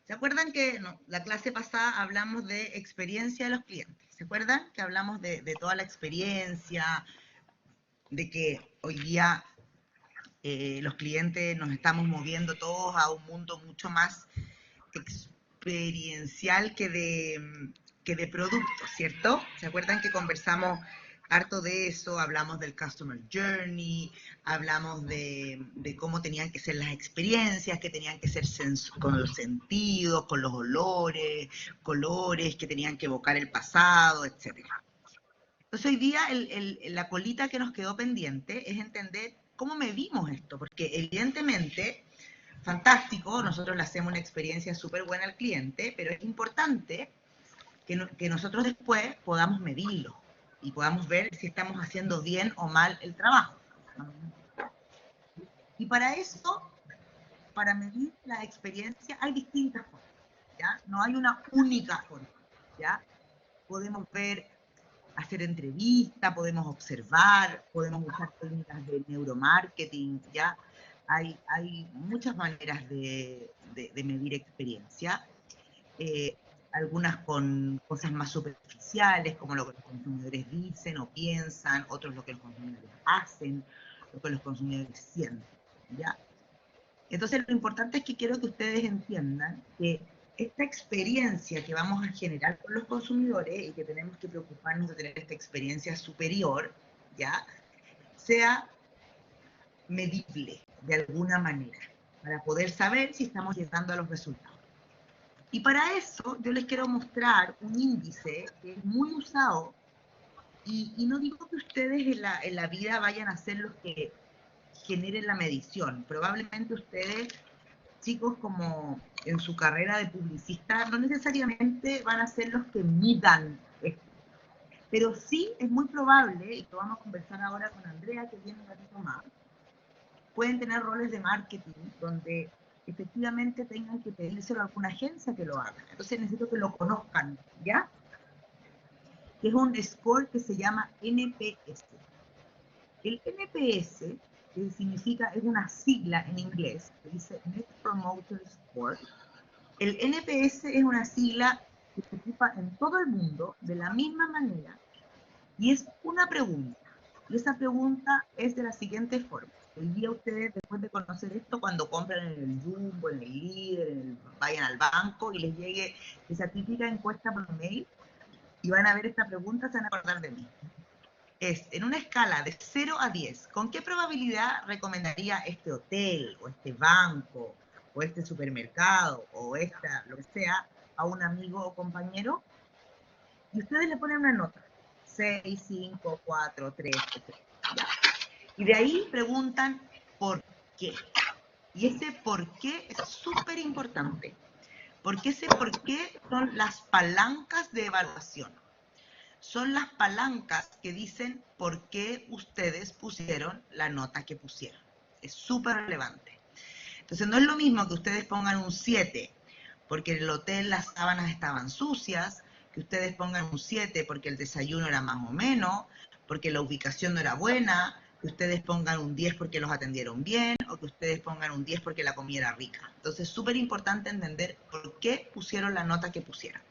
¿Se acuerdan que la clase pasada hablamos de experiencia de los clientes? ¿Se acuerdan que hablamos de toda la experiencia, de que hoy día los clientes nos estamos moviendo todos a un mundo mucho más experiencial que de productos, ¿cierto? ¿Se acuerdan que conversamos harto de eso? Hablamos del Customer Journey, hablamos de cómo tenían que ser las experiencias, que tenían que ser con los sentidos, con los olores, colores, que tenían que evocar el pasado, etc. Entonces hoy día la colita que nos quedó pendiente es entender cómo medimos esto, porque evidentemente fantástico, nosotros le hacemos una experiencia súper buena al cliente, pero es importante que nosotros después podamos medirlo y podamos ver si estamos haciendo bien o mal el trabajo. Y para eso, para medir la experiencia, hay distintas formas, ¿ya? No hay una única forma, ¿ya? Podemos ver, hacer entrevistas, podemos observar, podemos usar técnicas de neuromarketing, ¿ya? Hay muchas maneras de medir experiencia, algunas con cosas más superficiales, como lo que los consumidores dicen o piensan, otros lo que los consumidores hacen, lo que los consumidores sienten, ¿ya? Entonces lo importante es que quiero que ustedes entiendan que esta experiencia que vamos a generar con los consumidores y que tenemos que preocuparnos de tener esta experiencia superior, ¿ya? Sea medible de alguna manera, para poder saber si estamos llegando a los resultados. Y para eso yo les quiero mostrar un índice que es muy usado, y no digo que ustedes en la vida vayan a ser los que generen la medición. Probablemente ustedes, chicos, como en su carrera de publicista, no necesariamente van a ser los que midan esto. Pero sí es muy probable, y lo vamos a conversar ahora con Andrea, que viene un ratito más, pueden tener roles de marketing donde efectivamente tengan que pedírselo a alguna agencia que lo haga. Entonces necesito que lo conozcan, ¿ya? Que es un score que se llama NPS. El NPS, que significa, es una sigla en inglés, que dice Net Promoter Score. El NPS es una sigla que se ocupa en todo el mundo de la misma manera y es una pregunta. Y esa pregunta es de la siguiente forma. Hoy día ustedes, después de conocer esto, cuando compran en el Jumbo, en el Líder, vayan al banco y les llegue esa típica encuesta por mail y van a ver esta pregunta, se van a acordar de mí. Es, en una escala de 0 a 10, ¿con qué probabilidad recomendaría este hotel, o este banco, o este supermercado, o esta, lo que sea, a un amigo o compañero? Y ustedes le ponen una nota. 6, 5, 4, 3, etc. ¿Ya? Y de ahí preguntan por qué. Y ese por qué es súper importante. Porque ese por qué son las palancas de evaluación. Son las palancas que dicen por qué ustedes pusieron la nota que pusieron. Es súper relevante. Entonces no es lo mismo que ustedes pongan un 7 porque en el hotel las sábanas estaban sucias, que ustedes pongan un 7 porque el desayuno era más o menos, porque la ubicación no era buena, que ustedes pongan un 10 porque los atendieron bien, o que ustedes pongan un 10 porque la comida era rica. Entonces es súper importante entender por qué pusieron la nota que pusieron.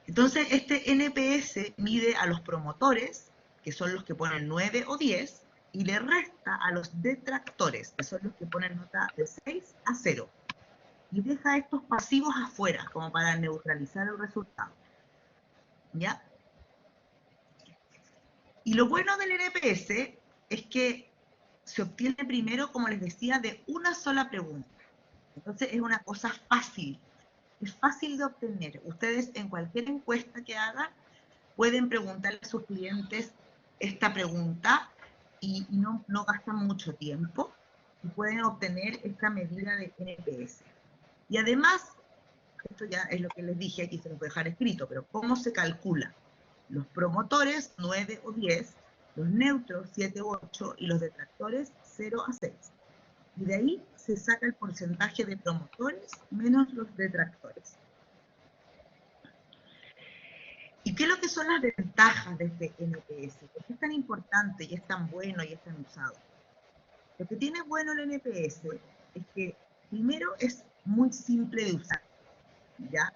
Entonces este NPS mide a los promotores, que son los que ponen 9 o 10, y le resta a los detractores, que son los que ponen nota de 6 a 0. Y deja a estos pasivos afuera, como para neutralizar el resultado. ¿Ya? Y lo bueno del NPS es que se obtiene primero, como les decía, de una sola pregunta. Entonces es una cosa fácil, es fácil de obtener. Ustedes en cualquier encuesta que hagan pueden preguntarle a sus clientes esta pregunta y no gastan mucho tiempo y pueden obtener esta medida de NPS. Y además, esto ya es lo que les dije, aquí se los voy a dejar escrito, pero ¿cómo se calcula? Los promotores 9 o 10, los neutros 7 o 8 y los detractores 0 a 6. Y de ahí se saca el porcentaje de promotores menos los detractores. ¿Y qué es lo que son las ventajas de este NPS? ¿Por qué es tan importante y es tan bueno y es tan usado? Lo que tiene bueno el NPS es que primero es muy simple de usar, ¿ya?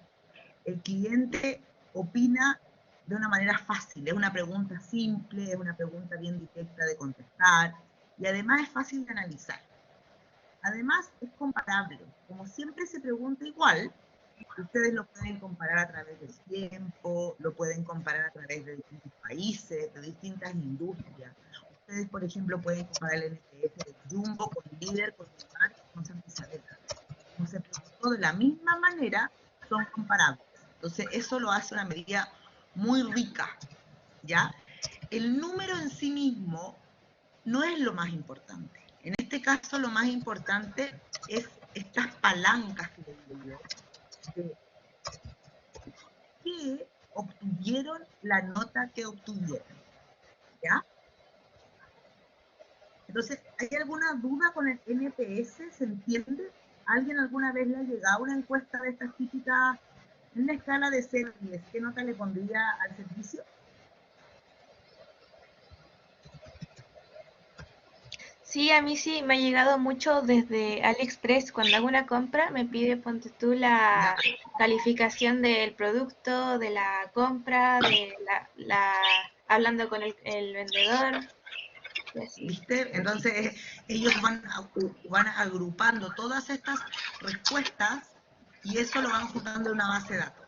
El cliente opina de una manera fácil, es una pregunta simple, es una pregunta bien directa de contestar, y además es fácil de analizar. Además es comparable, como siempre se pregunta igual, ustedes lo pueden comparar a través del tiempo, lo pueden comparar a través de distintos países, de distintas industrias. Ustedes, por ejemplo, pueden comparar el NPS de Jumbo con Líder, con Mar, con Santa Isabel. Como se preguntó de la misma manera, son comparables. Entonces, eso lo hace una medida muy rica, ¿ya? El número en sí mismo no es lo más importante. En este caso, lo más importante es estas palancas que le digo yo, de que obtuvieron la nota que obtuvieron, ¿ya? Entonces, ¿hay alguna duda con el NPS? ¿Se entiende? ¿Alguien alguna vez le ha llegado una encuesta de estas típicas, en una escala de 0 a 10? ¿Qué nota le pondría al servicio? Sí, a mí sí me ha llegado mucho desde AliExpress. Cuando hago una compra me pide, ponte tú, ¿Ya? la calificación del producto, de la compra, de hablando con el vendedor y así. ¿Viste? Entonces, ellos van agrupando todas estas respuestas y eso lo van juntando en una base de datos.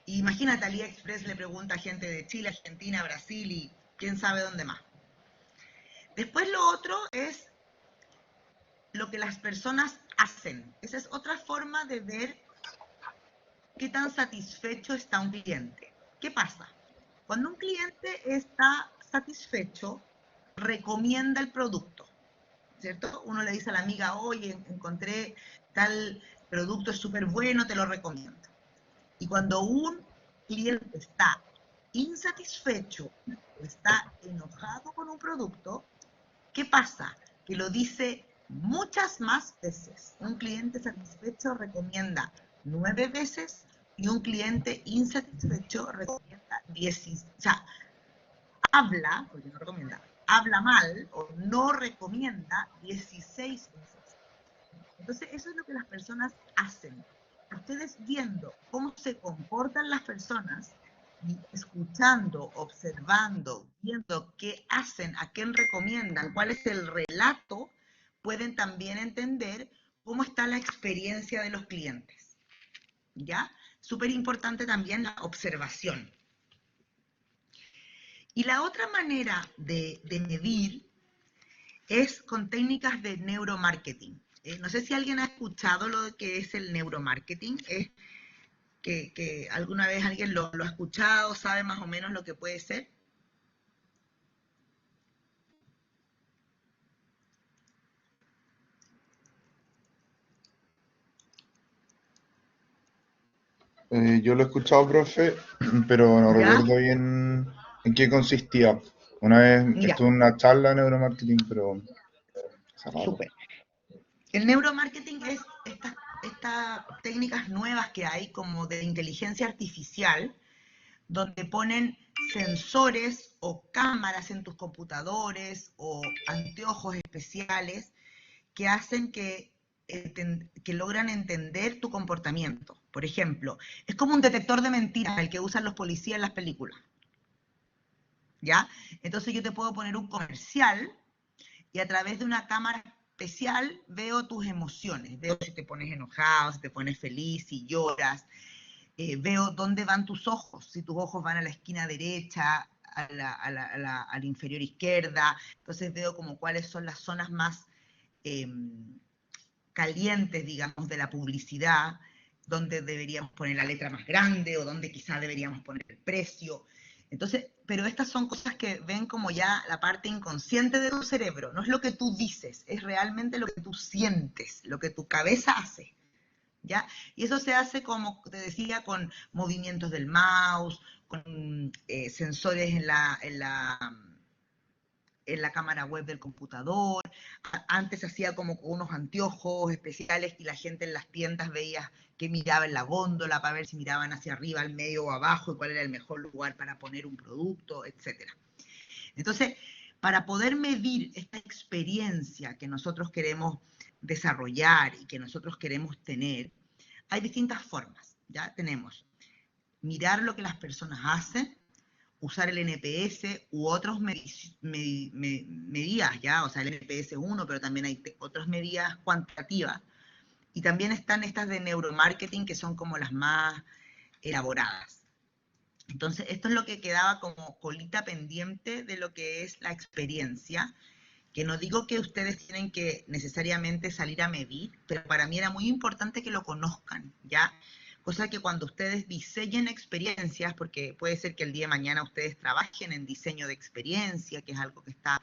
Imagínate, AliExpress le pregunta a gente de Chile, Argentina, Brasil y quién sabe dónde más. Después lo otro es lo que las personas hacen. Esa es otra forma de ver qué tan satisfecho está un cliente. ¿Qué pasa? Cuando un cliente está satisfecho, recomienda el producto, ¿cierto? Uno le dice a la amiga, oye, encontré tal producto, es súper bueno, te lo recomiendo. Y cuando un cliente está insatisfecho o está enojado con un producto, ¿qué pasa? Que lo dice muchas más veces. Un cliente satisfecho recomienda 9 veces y un cliente insatisfecho recomienda 10. O sea, habla, porque no recomienda, habla mal o no recomienda 16 veces. Entonces, eso es lo que las personas hacen. Ustedes viendo cómo se comportan las personas y escuchando, observando, viendo qué hacen, a quién recomiendan, cuál es el relato, pueden también entender cómo está la experiencia de los clientes. ¿Ya? Súper importante también la observación. Y la otra manera de medir es con técnicas de neuromarketing. No sé si alguien ha escuchado lo que es el neuromarketing, es que alguna vez alguien lo ha escuchado, sabe más o menos lo que puede ser. Yo lo he escuchado, profe, pero no ¿Ya? recuerdo bien en qué consistía. Una vez Ya, estuve en una charla de neuromarketing, pero hace rato. súper. El neuromarketing es estas técnicas nuevas que hay como de inteligencia artificial, donde ponen sensores o cámaras en tus computadores o anteojos especiales que hacen que logran entender tu comportamiento. Por ejemplo, es como un detector de mentiras, el que usan los policías en las películas. ¿Ya? Entonces yo te puedo poner un comercial y a través de una cámara especial veo tus emociones. Veo si te pones enojado, si te pones feliz, si lloras. Veo dónde van tus ojos, si tus ojos van a la esquina derecha, a la inferior izquierda. Entonces veo como cuáles son las zonas más calientes, digamos, de la publicidad, donde deberíamos poner la letra más grande o donde quizás deberíamos poner el precio. Entonces, pero estas son cosas que ven como ya la parte inconsciente de tu cerebro. No es lo que tú dices, es realmente lo que tú sientes, lo que tu cabeza hace. ¿Ya? Y eso se hace, como te decía, con movimientos del mouse, con sensores en la cámara web del computador. Antes hacía como unos anteojos especiales y la gente en las tiendas veía que miraba en la góndola para ver si miraban hacia arriba, al medio o abajo y cuál era el mejor lugar para poner un producto, etc. Entonces, para poder medir esta experiencia que nosotros queremos desarrollar y que nosotros queremos tener, hay distintas formas, ¿ya? Tenemos mirar lo que las personas hacen, usar el NPS u otras medidas, ¿ya? O sea, el NPS 1, pero también hay otras medidas cuantitativas. Y también están estas de neuromarketing, que son como las más elaboradas. Entonces, esto es lo que quedaba como colita pendiente de lo que es la experiencia, que no digo que ustedes tienen que necesariamente salir a medir, pero para mí era muy importante que lo conozcan, ¿ya? Cosa que cuando ustedes diseñen experiencias, porque puede ser que el día de mañana ustedes trabajen en diseño de experiencia, que es algo que está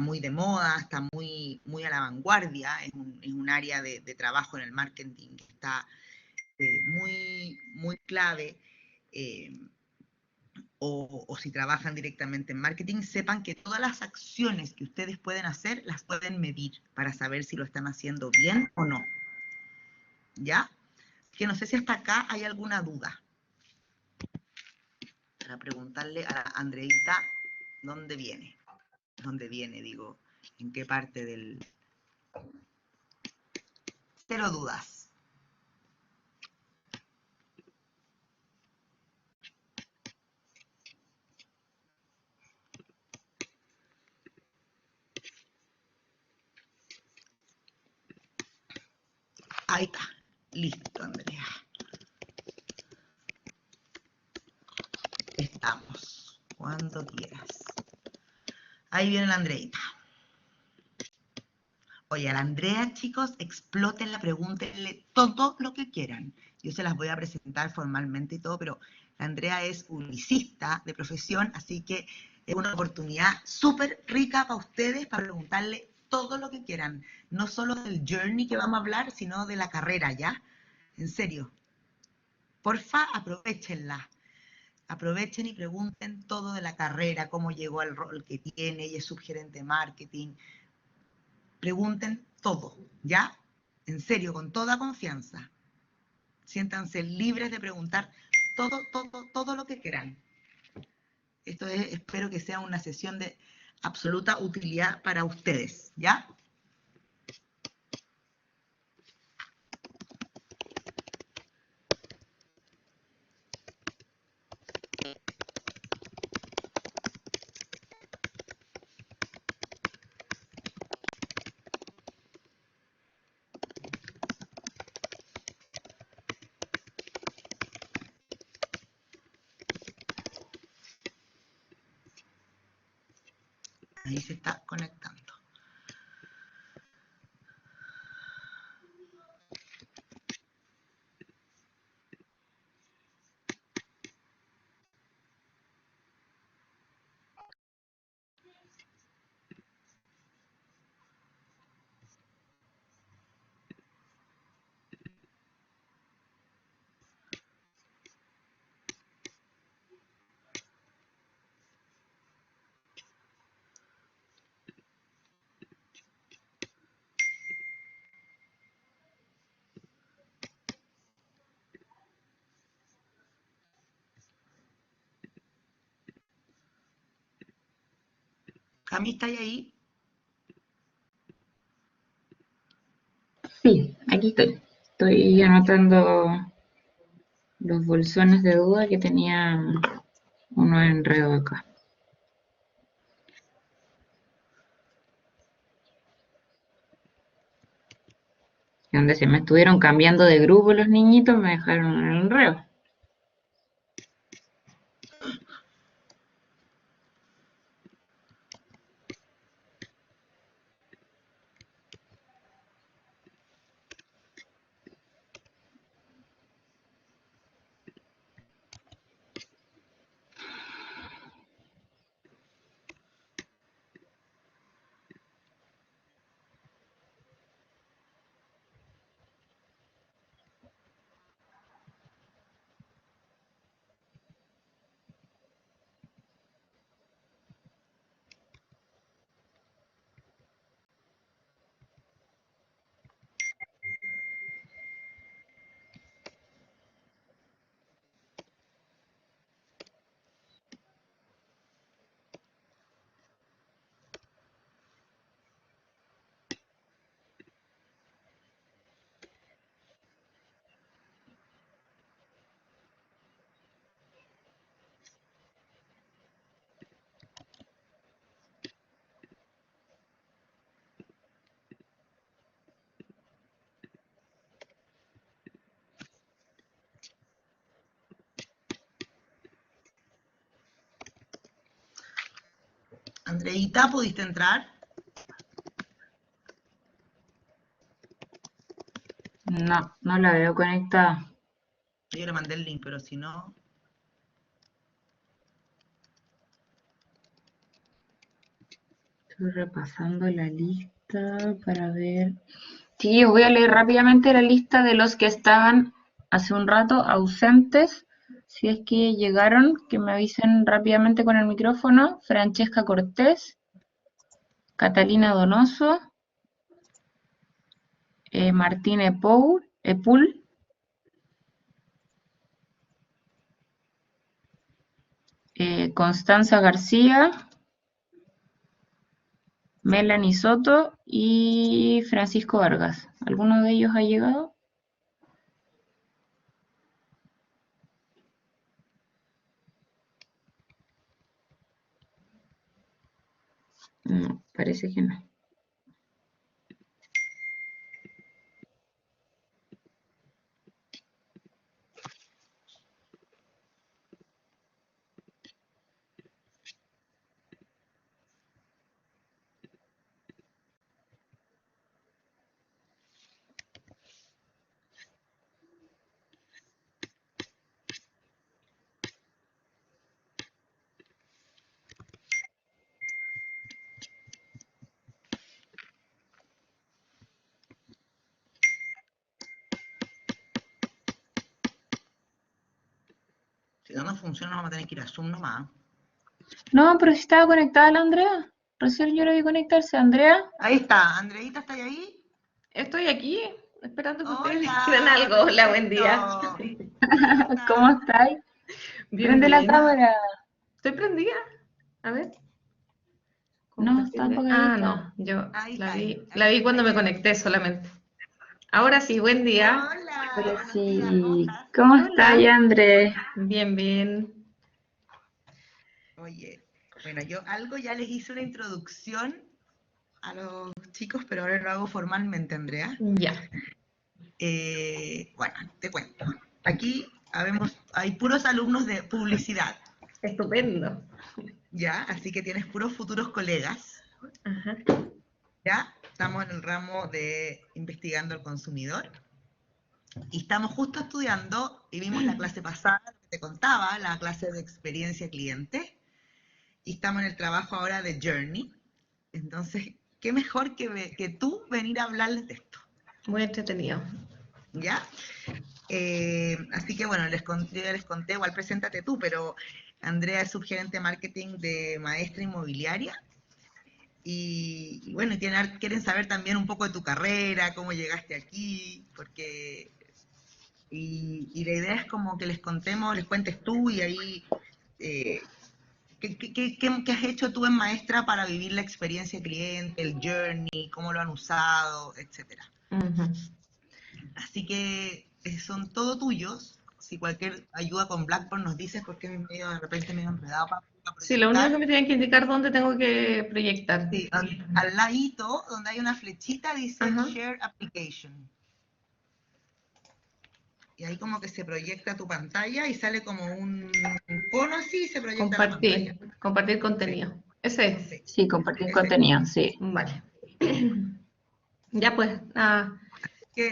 muy de moda, está muy a la vanguardia, es un área de trabajo en el marketing que está muy clave, o si trabajan directamente en marketing, sepan que todas las acciones que ustedes pueden hacer, las pueden medir para saber si lo están haciendo bien o no. ¿Ya? Que no sé si hasta acá hay alguna duda. Para preguntarle a Andreita dónde viene. ¿Dónde viene, digo? ¿En qué parte del...? Cero dudas. Ahí está. Listo, Andrea. Estamos. Cuando quieras. Ahí viene la Andreita. Oye, a la Andrea, chicos, explótenla, pregúntenle todo lo que quieran. Yo se las voy a presentar formalmente y todo, pero la Andrea es publicista de profesión, así que es una oportunidad súper rica para ustedes para preguntarle todo lo que quieran. No solo del journey que vamos a hablar, sino de la carrera, ¿ya? En serio. Porfa, aprovechenla. Aprovechen y pregunten todo de la carrera, cómo llegó al rol que tiene, ella es subgerente de marketing. Pregunten todo, ¿ya? En serio, con toda confianza. Siéntanse libres de preguntar todo lo que quieran. Esto es, espero que sea una sesión de absoluta utilidad para ustedes, ¿ya? Ahí se está conectando. Cami, ¿está ahí? Sí, aquí estoy. Estoy anotando los bolsones de duda que tenía uno enredo acá. Y donde se me estuvieron cambiando de grupo los niñitos, me dejaron en el enredo. Andreita, ¿pudiste entrar? No, no la veo conectada. Yo le mandé el link, pero si no... Estoy repasando la lista para ver. Sí, voy a leer rápidamente la lista de los que estaban hace un rato ausentes. Si es que llegaron, que me avisen rápidamente con el micrófono. Francesca Cortés, Catalina Donoso, Martín Epul, Constanza García, Melanie Soto y Francisco Vargas. ¿Alguno de ellos ha llegado? No, parece que no. Si no nos funciona, vamos a tener que ir a Zoom nomás. No, pero si estaba conectada la Andrea. Recién yo la vi conectarse. Andrea, Ahí está, Andreita, ¿está ahí? Estoy aquí esperando que ustedes Hola, digan algo. Hola, buen día. perfecto. ¿cómo estáis? Bien, Prende la bien. cámara. ¿Estoy prendida? A ver. No, está Compartir. apagadita. No, yo Ahí la está, vi, ahí la vi está, cuando me ahí está. conecté solamente. Ahora sí, buen día. Hola, Pero buenos días, ¿cómo sí, estás? ¿cómo Hola. estáis, André? Bien, bien. Oye, bueno, yo algo ya les hice una introducción a los chicos, pero ahora lo hago formalmente, Andrea. Ya. Bueno, te cuento. Aquí hay puros alumnos de publicidad, Estupendo. ¿ya? Así que tienes puros futuros colegas, Ajá. ¿ya? Estamos en el ramo de investigando al consumidor. Y estamos justo estudiando, y vimos la clase pasada, que te contaba, la clase de experiencia cliente, y estamos en el trabajo ahora de Journey. Entonces, qué mejor que tú venir a hablarles de esto, Muy entretenido. ¿ya? Así que bueno, yo ya les conté, igual preséntate tú, pero Andrea es subgerente de marketing de Maestra Inmobiliaria, y bueno, quieren saber también un poco de tu carrera, cómo llegaste aquí, porque... Y la idea es como que les cuentes tú y ahí ¿qué has hecho tú en Maestra para vivir la experiencia cliente, el journey, cómo lo han usado, etcétera. Ujú. Así que son todo tuyos. Si cualquier ayuda con Blackboard nos dices porque es medio, de repente medio enredado para Sí, lo único que proyectar. me tienen que indicar dónde tengo que proyectar. Sí, al ladito, donde hay una flechita, dice Ajá. Share Application. Y ahí como que se proyecta tu pantalla y sale como un cono así y se proyecta la pantalla. Compartir contenido. Ese es. Sí, Sí, compartir ese. contenido, sí. Vale. Ya pues, Bueno,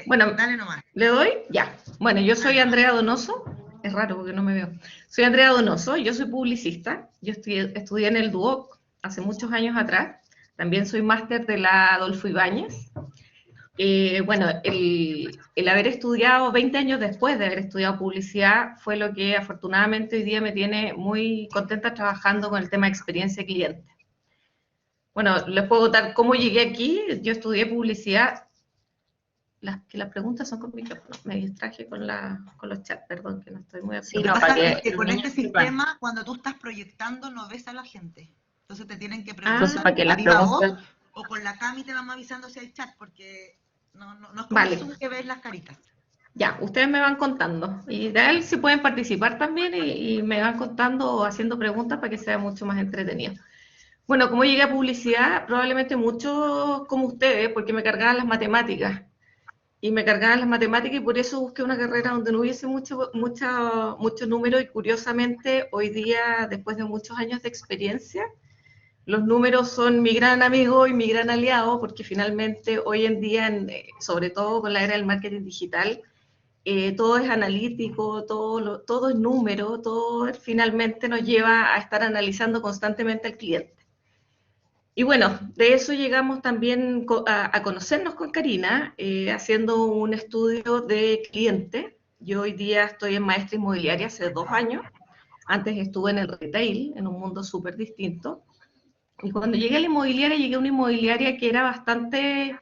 bueno, dale nomás. ¿le doy? Ya. Bueno, yo soy Andrea Donoso. Es raro porque no me veo. Soy Andrea Donoso, yo soy publicista. Yo estudié en el DUOC hace muchos años atrás. También soy máster de la Adolfo Ibáñez. Bueno, el haber estudiado 20 años después de haber estudiado publicidad fue lo que afortunadamente hoy día me tiene muy contenta trabajando con el tema de experiencia cliente. Bueno, les puedo contar cómo llegué aquí. Yo estudié publicidad. Las preguntas son con micrófono. Me distraje con los chats, perdón, que no estoy muy Sí, Lo que no, pasa para que es que los con niños este sepan. sistema, cuando tú estás proyectando, no ves a la gente. Entonces te tienen que Entonces, preguntar para que a las viva voz preguntas... o con la Cami te vamos avisando si hay chat, porque no es como el Vale. Zoom que ves las caritas. Ya, ustedes me van contando. Y de él sí pueden participar también y me van contando o haciendo preguntas para que sea mucho más entretenido. Bueno, como llegué a publicidad, probablemente muchos como ustedes, porque me cargaban las matemáticas. Y me cargaban las matemáticas y por eso busqué una carrera donde no hubiese mucho número y curiosamente hoy día, después de muchos años de experiencia, Los números son mi gran amigo y mi gran aliado, porque finalmente hoy en día, sobre todo con la era del marketing digital, todo es analítico, todo es número, todo finalmente nos lleva a estar analizando constantemente al cliente. Y bueno, de eso llegamos también a conocernos con Karina, haciendo un estudio de cliente. Yo hoy día estoy en maestra inmobiliaria hace 2 años, antes estuve en el retail, en un mundo súper distinto. Y cuando llegué a la inmobiliaria, llegué a una inmobiliaria que era bastante,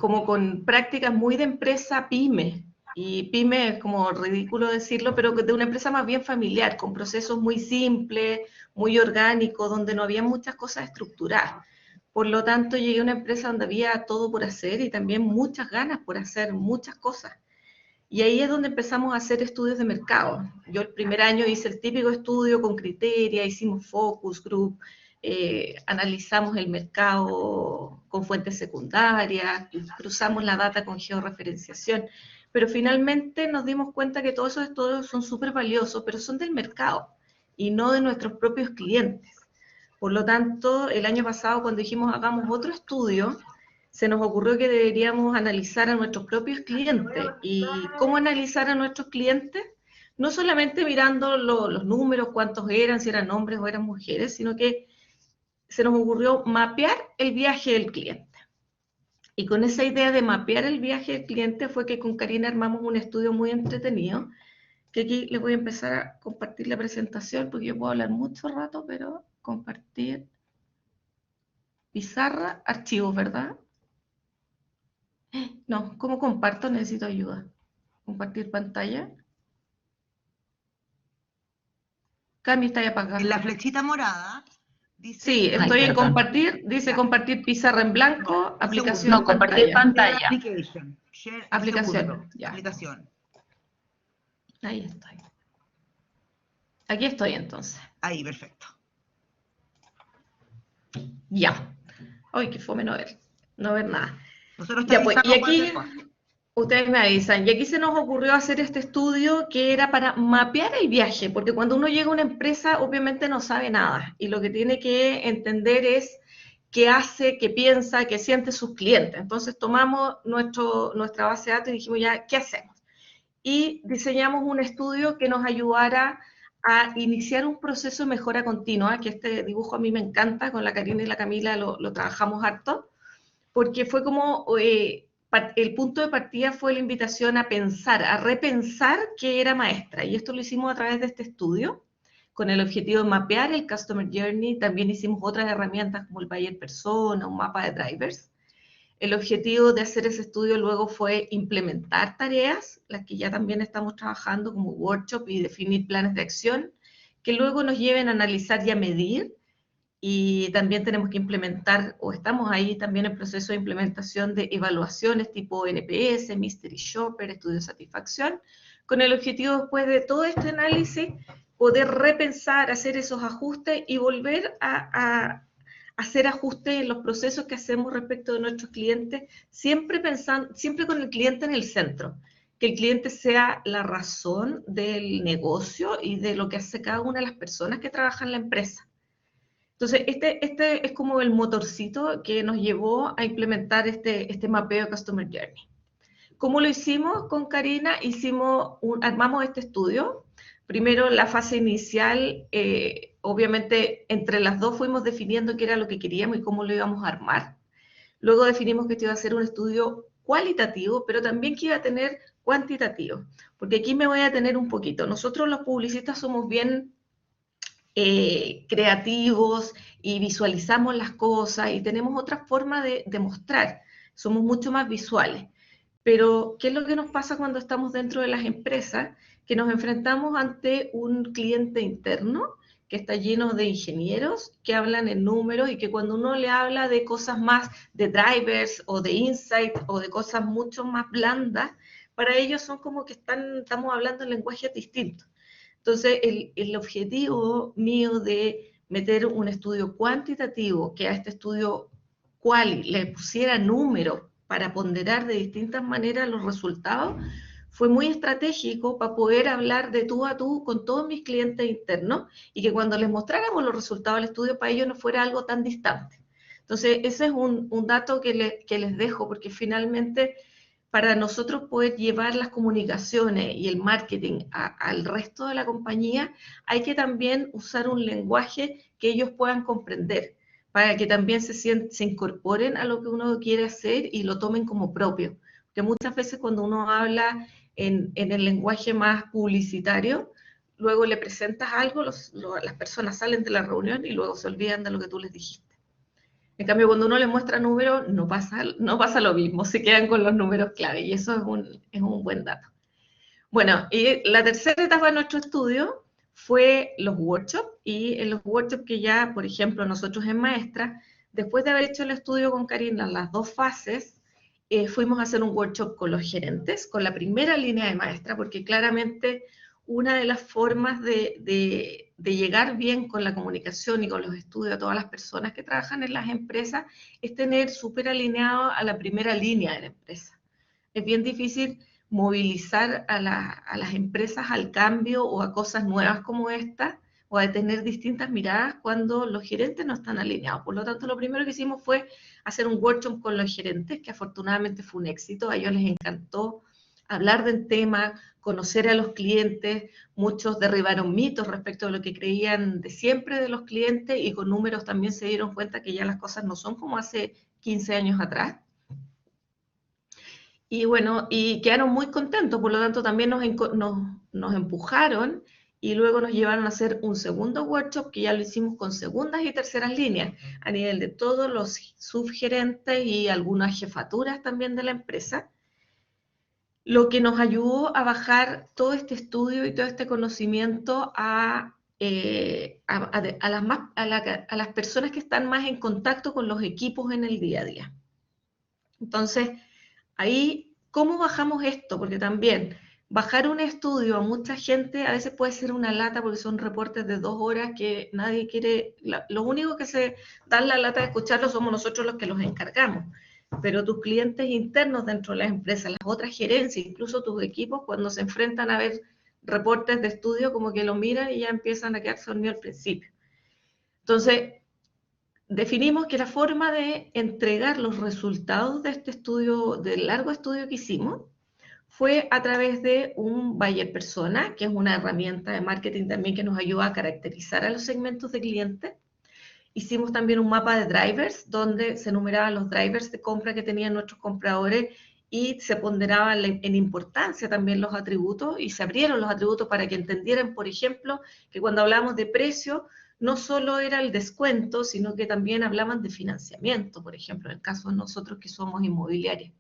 como con prácticas muy de empresa pyme. Y pyme es como ridículo decirlo, pero de una empresa más bien familiar, con procesos muy simples, muy orgánicos, donde no había muchas cosas estructuradas. Por lo tanto, llegué a una empresa donde había todo por hacer y también muchas ganas por hacer muchas cosas. Y ahí es donde empezamos a hacer estudios de mercado. Yo el primer año hice el típico estudio con criteria, hicimos focus group, analizamos el mercado con fuentes secundarias, cruzamos la data con georreferenciación, pero finalmente nos dimos cuenta que todos esos estudios son súper valiosos, pero son del mercado y no de nuestros propios clientes. Por lo tanto, el año pasado cuando dijimos hagamos otro estudio, se nos ocurrió que deberíamos analizar a nuestros propios clientes. ¿Y cómo analizar a nuestros clientes? No solamente mirando los números, cuántos eran, si eran hombres o eran mujeres, sino que se nos ocurrió mapear el viaje del cliente. Y con esa idea de mapear el viaje del cliente fue que con Karina armamos un estudio muy entretenido, que aquí les voy a empezar a compartir la presentación, porque yo puedo hablar mucho rato, pero compartir pizarra, archivos, ¿verdad? No, ¿cómo comparto? Necesito ayuda. Compartir pantalla. Cami está ahí apagada. En la flechita morada dice... Sí, estoy en perdón. compartir, dice compartir pizarra en blanco, aplicación. No, compartir pantalla. Share Aplicación, ya. Aplicación. Ahí estoy. Aquí estoy entonces. Ahí, perfecto. Ya. Ay, qué fome no ver nada. Nosotros Ya, pues, y aquí cualquier cosa. ustedes me avisan. Y aquí se nos ocurrió hacer este estudio que era para mapear el viaje, porque cuando uno llega a una empresa, obviamente no sabe nada. Y lo que tiene que entender es qué hace, qué piensa, qué siente sus clientes. Entonces tomamos nuestra base de datos y dijimos ya, ¿qué hacemos? Y diseñamos un estudio que nos ayudara a iniciar un proceso de mejora continua, que este dibujo a mí me encanta, con la Karina y la Camila lo trabajamos harto, porque fue como, el punto de partida fue la invitación a pensar, a repensar qué era maestra, y esto lo hicimos a través de este estudio, con el objetivo de mapear el Customer Journey. También hicimos otras herramientas como el Buyer Persona, un mapa de drivers. El objetivo de hacer ese estudio luego fue implementar tareas, las que ya también estamos trabajando como workshop, y definir planes de acción, que luego nos lleven a analizar y a medir. Y también tenemos que implementar, o estamos ahí también en proceso de implementación de evaluaciones tipo NPS, Mystery Shopper, estudio de satisfacción, con el objetivo después de todo este análisis poder repensar, hacer esos ajustes y volver a hacer ajustes en los procesos que hacemos respecto de nuestros clientes, siempre con el cliente en el centro, que el cliente sea la razón del negocio y de lo que hace cada una de las personas que trabajan en la empresa. Entonces, este es como el motorcito que nos llevó a implementar este mapeo de Customer Journey. ¿Cómo lo hicimos con Karina? Armamos este estudio. Primero, la fase inicial, obviamente, entre las dos fuimos definiendo qué era lo que queríamos y cómo lo íbamos a armar. Luego definimos que esto iba a ser un estudio cualitativo, pero también que iba a tener cuantitativo. Porque aquí me voy a detener un poquito. Nosotros los publicistas somos bien creativos y visualizamos las cosas y tenemos otra forma de mostrar. Somos mucho más visuales. Pero, ¿qué es lo que nos pasa cuando estamos dentro de las empresas? Que nos enfrentamos ante un cliente interno que está lleno de ingenieros que hablan en números, y que cuando uno le habla de cosas más de drivers o de insight o de cosas mucho más blandas, para ellos son como que estamos hablando en lenguajes distintos. Entonces, el objetivo mío de meter un estudio cuantitativo, que a este estudio quali le pusiera números para ponderar de distintas maneras los resultados, fue muy estratégico para poder hablar de tú a tú con todos mis clientes internos y que cuando les mostráramos los resultados del estudio para ellos no fuera algo tan distante. Entonces, ese es un dato que les dejo, porque finalmente para nosotros poder llevar las comunicaciones y el marketing al resto de la compañía, hay que también usar un lenguaje que ellos puedan comprender, para que también se incorporen a lo que uno quiere hacer y lo tomen como propio. Porque muchas veces cuando uno habla en el lenguaje más publicitario, luego le presentas algo, las personas salen de la reunión y luego se olvidan de lo que tú les dijiste. En cambio, cuando uno les muestra números, no pasa lo mismo, se quedan con los números clave, y eso es un buen dato. Bueno, y la tercera etapa de nuestro estudio fue los workshops, y en los workshops que ya, por ejemplo, nosotros en Maestra, después de haber hecho el estudio con Karina en las 2 fases, fuimos a hacer un workshop con los gerentes, con la primera línea de Maestra, porque claramente una de las formas de llegar bien con la comunicación y con los estudios a todas las personas que trabajan en las empresas es tener súper alineado a la primera línea de la empresa. Es bien difícil movilizar a las empresas al cambio o a cosas nuevas como esta, o a tener distintas miradas cuando los gerentes no están alineados. Por lo tanto, lo primero que hicimos fue hacer un workshop con los gerentes, que afortunadamente fue un éxito. A ellos les encantó hablar del tema, conocer a los clientes. Muchos derribaron mitos respecto a lo que creían de siempre de los clientes, y con números también se dieron cuenta que ya las cosas no son como hace 15 años atrás. Y bueno, y quedaron muy contentos, por lo tanto también nos empujaron y luego nos llevaron a hacer un segundo workshop que ya lo hicimos con segundas y terceras líneas, a nivel de todos los subgerentes y algunas jefaturas también de la empresa, lo que nos ayudó a bajar todo este estudio y todo este conocimiento a las personas que están más en contacto con los equipos en el día a día. Entonces, ahí, ¿cómo bajamos esto? Porque también bajar un estudio a mucha gente a veces puede ser una lata, porque son reportes de 2 horas que nadie quiere. Lo único que se dan la lata de escucharlo somos nosotros los que los encargamos. Pero tus clientes internos dentro de las empresas, las otras gerencias, incluso tus equipos, cuando se enfrentan a ver reportes de estudio, como que lo miran y ya empiezan a quedarse dormidos al principio. Entonces, definimos que la forma de entregar los resultados de este estudio, del largo estudio que hicimos, fue a través de un buyer persona, que es una herramienta de marketing también que nos ayuda a caracterizar a los segmentos de clientes. Hicimos también un mapa de drivers, donde se enumeraban los drivers de compra que tenían nuestros compradores y se ponderaban en importancia también los atributos, y se abrieron los atributos para que entendieran, por ejemplo, que cuando hablamos de precio, no solo era el descuento, sino que también hablaban de financiamiento, por ejemplo, en el caso de nosotros que somos inmobiliarios.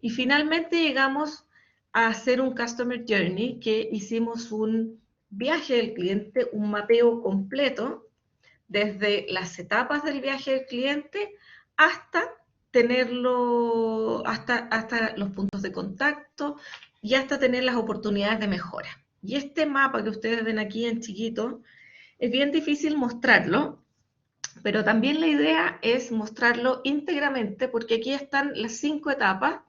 Y finalmente llegamos a hacer un Customer Journey, que hicimos un viaje del cliente, un mapeo completo, desde las etapas del viaje del cliente hasta tenerlo, hasta los puntos de contacto y hasta tener las oportunidades de mejora. Y este mapa que ustedes ven aquí en chiquito, es bien difícil mostrarlo, pero también la idea es mostrarlo íntegramente, porque aquí están las 5 etapas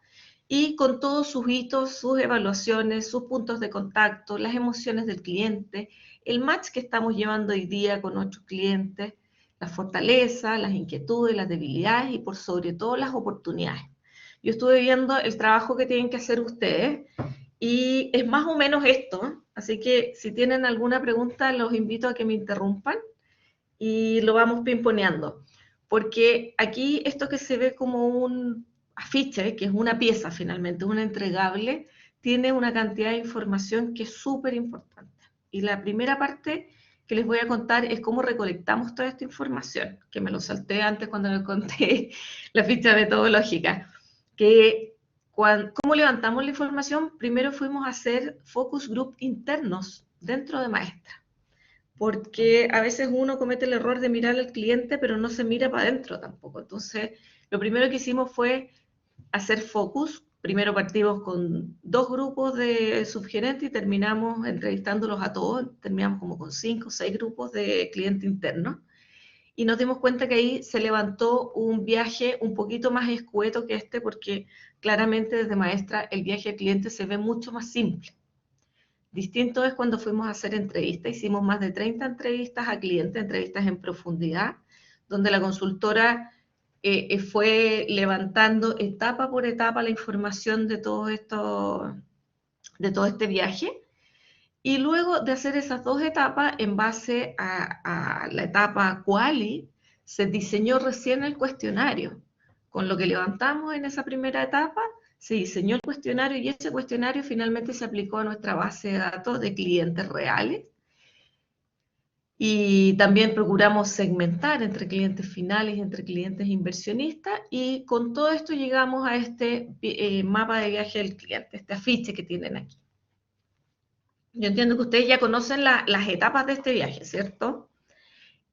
y con todos sus hitos, sus evaluaciones, sus puntos de contacto, las emociones del cliente, el match que estamos llevando hoy día con nuestros clientes, las fortalezas, las inquietudes, las debilidades y por sobre todo las oportunidades. Yo estuve viendo el trabajo que tienen que hacer ustedes y es más o menos esto, así que si tienen alguna pregunta los invito a que me interrumpan y lo vamos pimponeando, porque aquí esto que se ve como un afiche, que es una pieza finalmente, un entregable, tiene una cantidad de información que es súper importante. Y la primera parte que les voy a contar es cómo recolectamos toda esta información, que me lo salté antes cuando les conté la ficha metodológica, que ¿cómo levantamos la información? Primero fuimos a hacer focus group internos dentro de Maestra, porque a veces uno comete el error de mirar al cliente, pero no se mira para adentro tampoco. Entonces, lo primero que hicimos fue hacer focus. Primero partimos con 2 grupos de subgerentes y terminamos entrevistándolos a todos. Terminamos como con 5 o 6 grupos de cliente interno. y nos dimos cuenta que ahí se levantó un viaje un poquito más escueto que este, porque claramente desde maestra el viaje al cliente se ve mucho más simple. Distinto es cuando fuimos a hacer entrevistas, hicimos más de 30 entrevistas a clientes, entrevistas en profundidad, donde la consultora fue levantando etapa por etapa la información de todo este viaje, y luego de hacer esas dos etapas, en base a la etapa quali, se diseñó recién el cuestionario. Con lo que levantamos en esa primera etapa, se diseñó el cuestionario y ese cuestionario finalmente se aplicó a nuestra base de datos de clientes reales. Y también procuramos segmentar entre clientes finales y entre clientes inversionistas, y con todo esto llegamos a este mapa de viaje del cliente, este afiche que tienen aquí. Yo entiendo que ustedes ya conocen las etapas de este viaje, ¿cierto?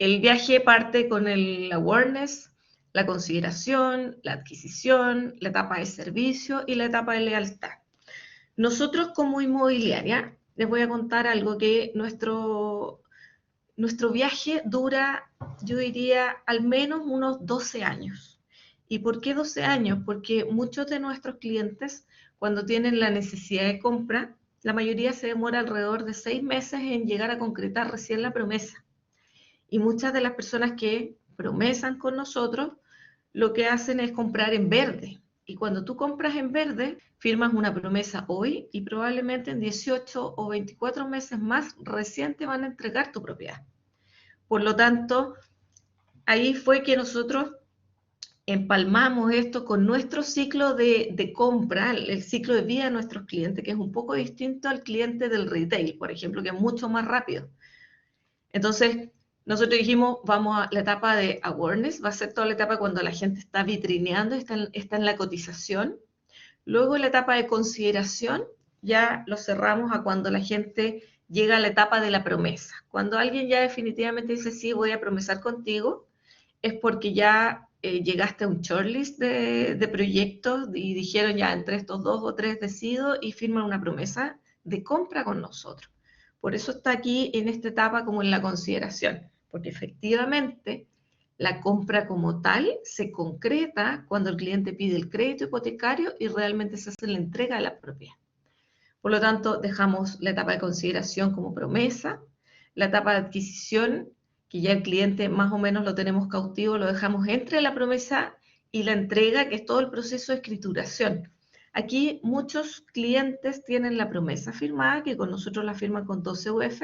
El viaje parte con el awareness, la consideración, la adquisición, la etapa de servicio y la etapa de lealtad. Nosotros como inmobiliaria, les voy a contar algo, que nuestro viaje dura, yo diría, al menos unos 12 años. ¿Y por qué 12 años? Porque muchos de nuestros clientes, cuando tienen la necesidad de compra, la mayoría se demora alrededor de 6 meses en llegar a concretar recién la promesa. Y muchas de las personas que promesan con nosotros, lo que hacen es comprar en verde. Y cuando tú compras en verde, firmas una promesa hoy y probablemente en 18 o 24 meses más recién te van a entregar tu propiedad. Por lo tanto, ahí fue que nosotros empalmamos esto con nuestro ciclo de compra, el ciclo de vida de nuestros clientes, que es un poco distinto al cliente del retail, por ejemplo, que es mucho más rápido. Entonces, nosotros dijimos, vamos a la etapa de awareness, va a ser toda la etapa cuando la gente está vitrineando, está en la cotización. Luego la etapa de consideración, ya lo cerramos a cuando la gente llega a la etapa de la promesa. Cuando alguien ya definitivamente dice, sí, voy a promesar contigo, es porque ya llegaste a un shortlist de proyectos y dijeron, ya entre estos 2 o 3 decido, y firman una promesa de compra con nosotros. Por eso está aquí en esta etapa como en la consideración, porque efectivamente la compra como tal se concreta cuando el cliente pide el crédito hipotecario y realmente se hace la entrega de la propiedad. Por lo tanto, dejamos la etapa de consideración como promesa, la etapa de adquisición, que ya el cliente más o menos lo tenemos cautivo, lo dejamos entre la promesa y la entrega, que es todo el proceso de escrituración. Aquí muchos clientes tienen la promesa firmada, que con nosotros la firman con 12 UF,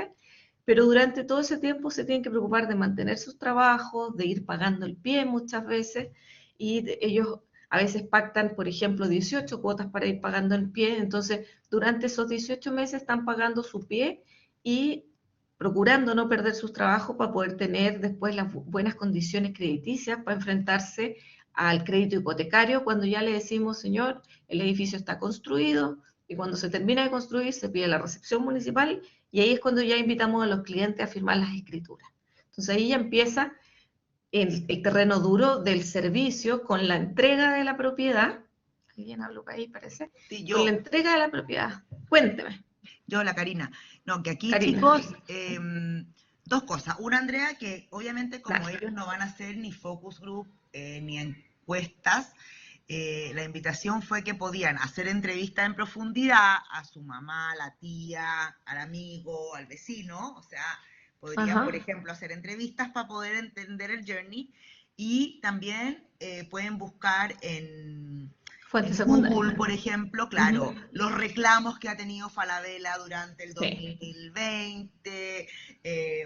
pero durante todo ese tiempo se tienen que preocupar de mantener sus trabajos, de ir pagando el pie muchas veces, y ellos a veces pactan, por ejemplo, 18 cuotas para ir pagando el pie. Entonces durante esos 18 meses están pagando su pie y procurando no perder sus trabajos para poder tener después las buenas condiciones crediticias para enfrentarse al crédito hipotecario cuando ya le decimos, señor, el edificio está construido, y cuando se termina de construir se pide la recepción municipal, y ahí es cuando ya invitamos a los clientes a firmar las escrituras. Entonces ahí ya empieza el terreno duro del servicio con la entrega de la propiedad. ¿Alguien habló ahí, parece? Sí, yo. Con la entrega de la propiedad. Cuénteme. Yo, la Karina. No, que aquí, Karina. chicos, dos cosas. Una, Andrea, que obviamente como Dale. ellos no van a hacer ni focus group ni encuestas, la invitación fue que podían hacer entrevistas en profundidad a su mamá, a la tía, al amigo, al vecino. O sea, podrían, por ejemplo, hacer entrevistas para poder entender el journey, y también pueden buscar en Google, por ejemplo, claro, los reclamos que ha tenido Falabella durante el 2020,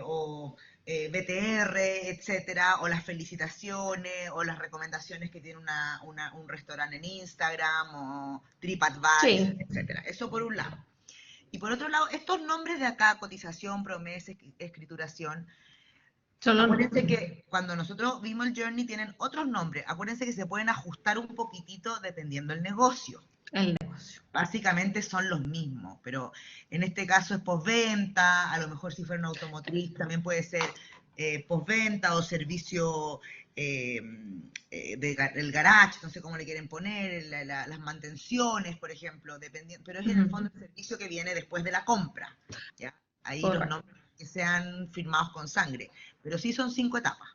o BTR, etcétera, o las felicitaciones, o las recomendaciones que tiene un restaurante en Instagram, o TripAdvisor, etcétera. Eso por un lado. Y por otro lado, estos nombres de acá, cotización, promesa, escrituración, acuérdense que cuando nosotros vimos el journey tienen otros nombres. Acuérdense que se pueden ajustar un poquitito dependiendo del negocio. El negocio. Básicamente son los mismos, pero en este caso es postventa. A lo mejor si fuera una automotriz también puede ser postventa o servicio del garage, no sé cómo le quieren poner, las mantenciones, por ejemplo, dependiendo, pero es en el fondo el servicio que viene después de la compra, ¿ya? Ahí los nombres que sean firmados con sangre, pero sí son 5 etapas.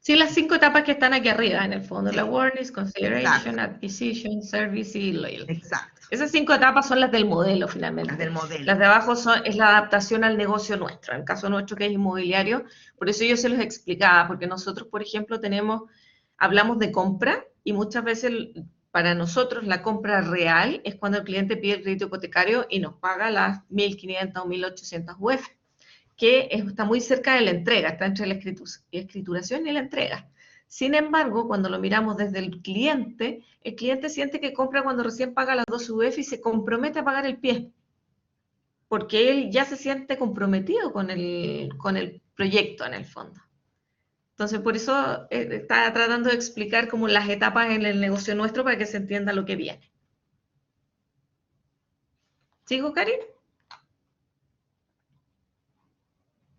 Sí, las 5 etapas que están aquí arriba, en el fondo, Sí. la awareness, consideration, Exacto. acquisition, service y loyalty. Exacto. Esas 5 etapas son las del modelo, finalmente. Las del modelo. Las de abajo es la adaptación al negocio nuestro, en el caso nuestro que es inmobiliario. Por eso yo se los explicaba, porque nosotros, por ejemplo, hablamos de compra y muchas veces para nosotros la compra real es cuando el cliente pide el crédito hipotecario y nos paga las 1.500 o 1.800 UF, que está muy cerca de la entrega, está entre la escrituración y la entrega. Sin embargo, cuando lo miramos desde el cliente siente que compra cuando recién paga las 2 UF y se compromete a pagar el pie, porque él ya se siente comprometido con el proyecto en el fondo. Entonces, por eso está tratando de explicar como las etapas en el negocio nuestro para que se entienda lo que viene. ¿Sigo, Karin?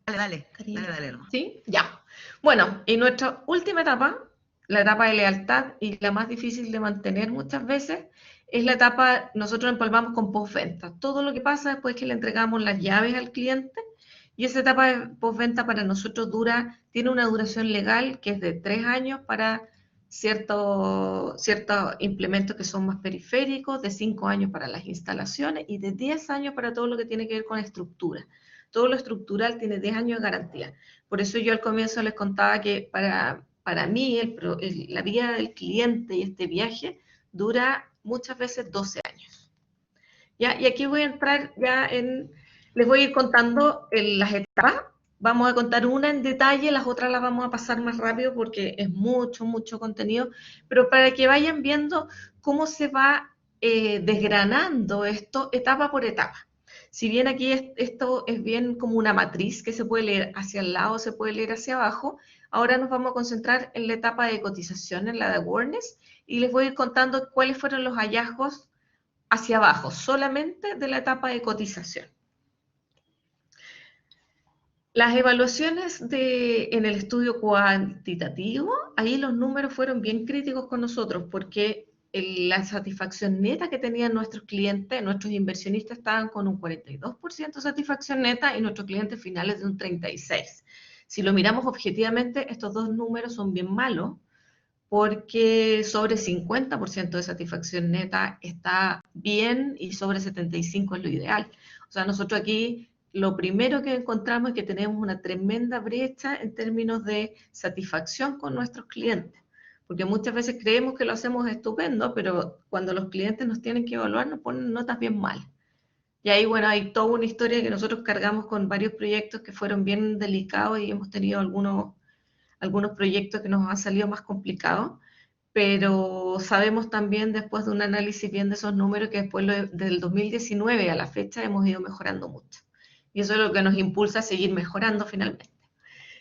Dale, Karin. dale, hermano. ¿Sí? Ya. Bueno, y nuestra última etapa, la etapa de lealtad y la más difícil de mantener muchas veces, es la etapa, nosotros empalmamos con postventa. Todo lo que pasa después que le entregamos las llaves al cliente, y esa etapa de postventa para nosotros tiene una duración legal que es de 3 años para ciertos implementos que son más periféricos, de 5 años para las instalaciones y de 10 años para todo lo que tiene que ver con estructura. Todo lo estructural tiene 10 años de garantía. Por eso yo al comienzo les contaba que para mí la vida del cliente y este viaje dura muchas veces 12 años. ¿Ya? Y aquí voy a entrar les voy a ir contando las etapas. Vamos a contar una en detalle, las otras las vamos a pasar más rápido porque es mucho, mucho contenido, pero para que vayan viendo cómo se va desgranando esto etapa por etapa. Si bien aquí esto es bien como una matriz que se puede leer hacia el lado, se puede leer hacia abajo, ahora nos vamos a concentrar en la etapa de cotización, en la de awareness, y les voy a ir contando cuáles fueron los hallazgos hacia abajo, solamente de la etapa de cotización. Las evaluaciones en el estudio cuantitativo, ahí los números fueron bien críticos con nosotros porque la satisfacción neta que tenían nuestros clientes, nuestros inversionistas estaban con un 42% de satisfacción neta y nuestros clientes finales de un 36%. Si lo miramos objetivamente, estos dos números son bien malos porque sobre 50% de satisfacción neta está bien y sobre 75% es lo ideal. O sea, nosotros aquí lo primero que encontramos es que tenemos una tremenda brecha en términos de satisfacción con nuestros clientes, porque muchas veces creemos que lo hacemos estupendo, pero cuando los clientes nos tienen que evaluar nos ponen notas bien mal. Y ahí, bueno, hay toda una historia que nosotros cargamos con varios proyectos que fueron bien delicados y hemos tenido algunos proyectos que nos han salido más complicados, pero sabemos también después de un análisis bien de esos números que después del 2019 a la fecha hemos ido mejorando mucho. Y eso es lo que nos impulsa a seguir mejorando finalmente.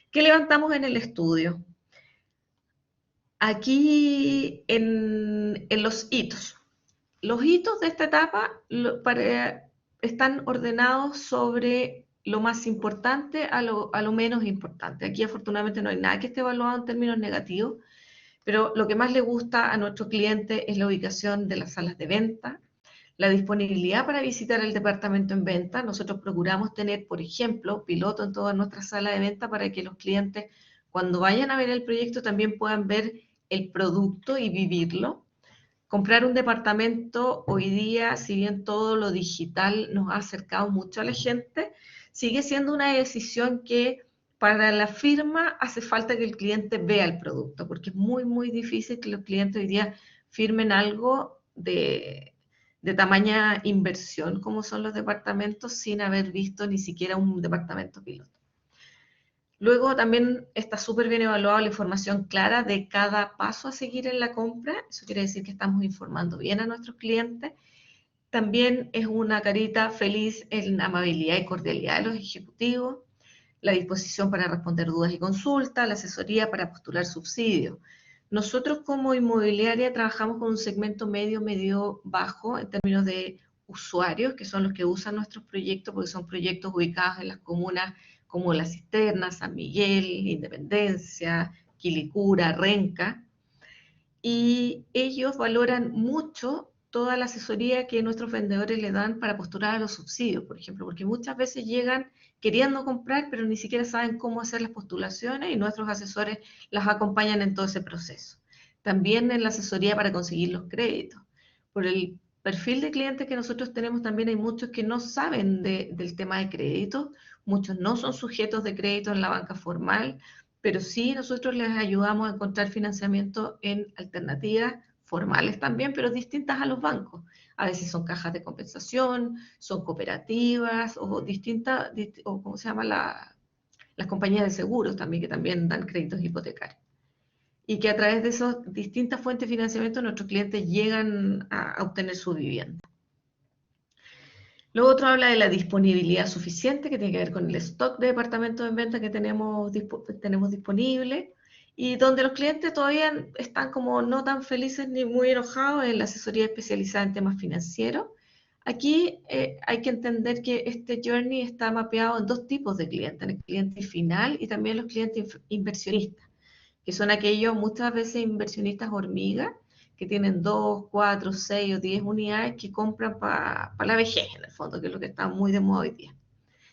¿Qué levantamos en el estudio? Aquí en los hitos. Los hitos de esta etapa están ordenados sobre lo más importante a lo menos importante. Aquí afortunadamente no hay nada que esté evaluado en términos negativos, pero lo que más le gusta a nuestro cliente es la ubicación de las salas de venta, la disponibilidad para visitar el departamento en venta. Nosotros procuramos tener, por ejemplo, piloto en toda nuestra sala de venta para que los clientes, cuando vayan a ver el proyecto, también puedan ver el producto y vivirlo. Comprar un departamento hoy día, si bien todo lo digital nos ha acercado mucho a la gente, sigue siendo una decisión que para la firma hace falta que el cliente vea el producto, porque es muy, muy difícil que los clientes hoy día firmen algo de tamaña inversión, como son los departamentos, sin haber visto ni siquiera un departamento piloto. Luego también está súper bien evaluada la información clara de cada paso a seguir en la compra. Eso quiere decir que estamos informando bien a nuestros clientes. También es una carita feliz en amabilidad y cordialidad de los ejecutivos, la disposición para responder dudas y consultas, la asesoría para postular subsidios. Nosotros como inmobiliaria trabajamos con un segmento medio bajo en términos de usuarios, que son los que usan nuestros proyectos, porque son proyectos ubicados en las comunas como La Cisterna, San Miguel, Independencia, Quilicura, Renca, y ellos valoran mucho toda la asesoría que nuestros vendedores le dan para postular a los subsidios, por ejemplo, porque muchas veces llegan queriendo comprar, pero ni siquiera saben cómo hacer las postulaciones y nuestros asesores las acompañan en todo ese proceso. También en la asesoría para conseguir los créditos. Por el perfil de clientes que nosotros tenemos, también hay muchos que no saben del tema de crédito, muchos no son sujetos de crédito en la banca formal, pero sí nosotros les ayudamos a encontrar financiamiento en alternativas formales también, pero distintas a los bancos. A veces son cajas de compensación, son cooperativas o distintas, o ¿cómo se llama? Las compañías de seguros también, que también dan créditos hipotecarios. Y que a través de esas distintas fuentes de financiamiento nuestros clientes llegan a obtener su vivienda. Lo otro habla de la disponibilidad suficiente, que tiene que ver con el stock de departamentos en venta que tenemos disponible, y donde los clientes todavía están como no tan felices ni muy enojados en la asesoría especializada en temas financieros. Aquí hay que entender que este journey está mapeado en dos tipos de clientes, el cliente final y también los clientes inversionistas, que son aquellos muchas veces inversionistas hormigas, que tienen 2, 4, 6 o 10 unidades que compran para la vejez, en el fondo, que es lo que está muy de moda hoy día.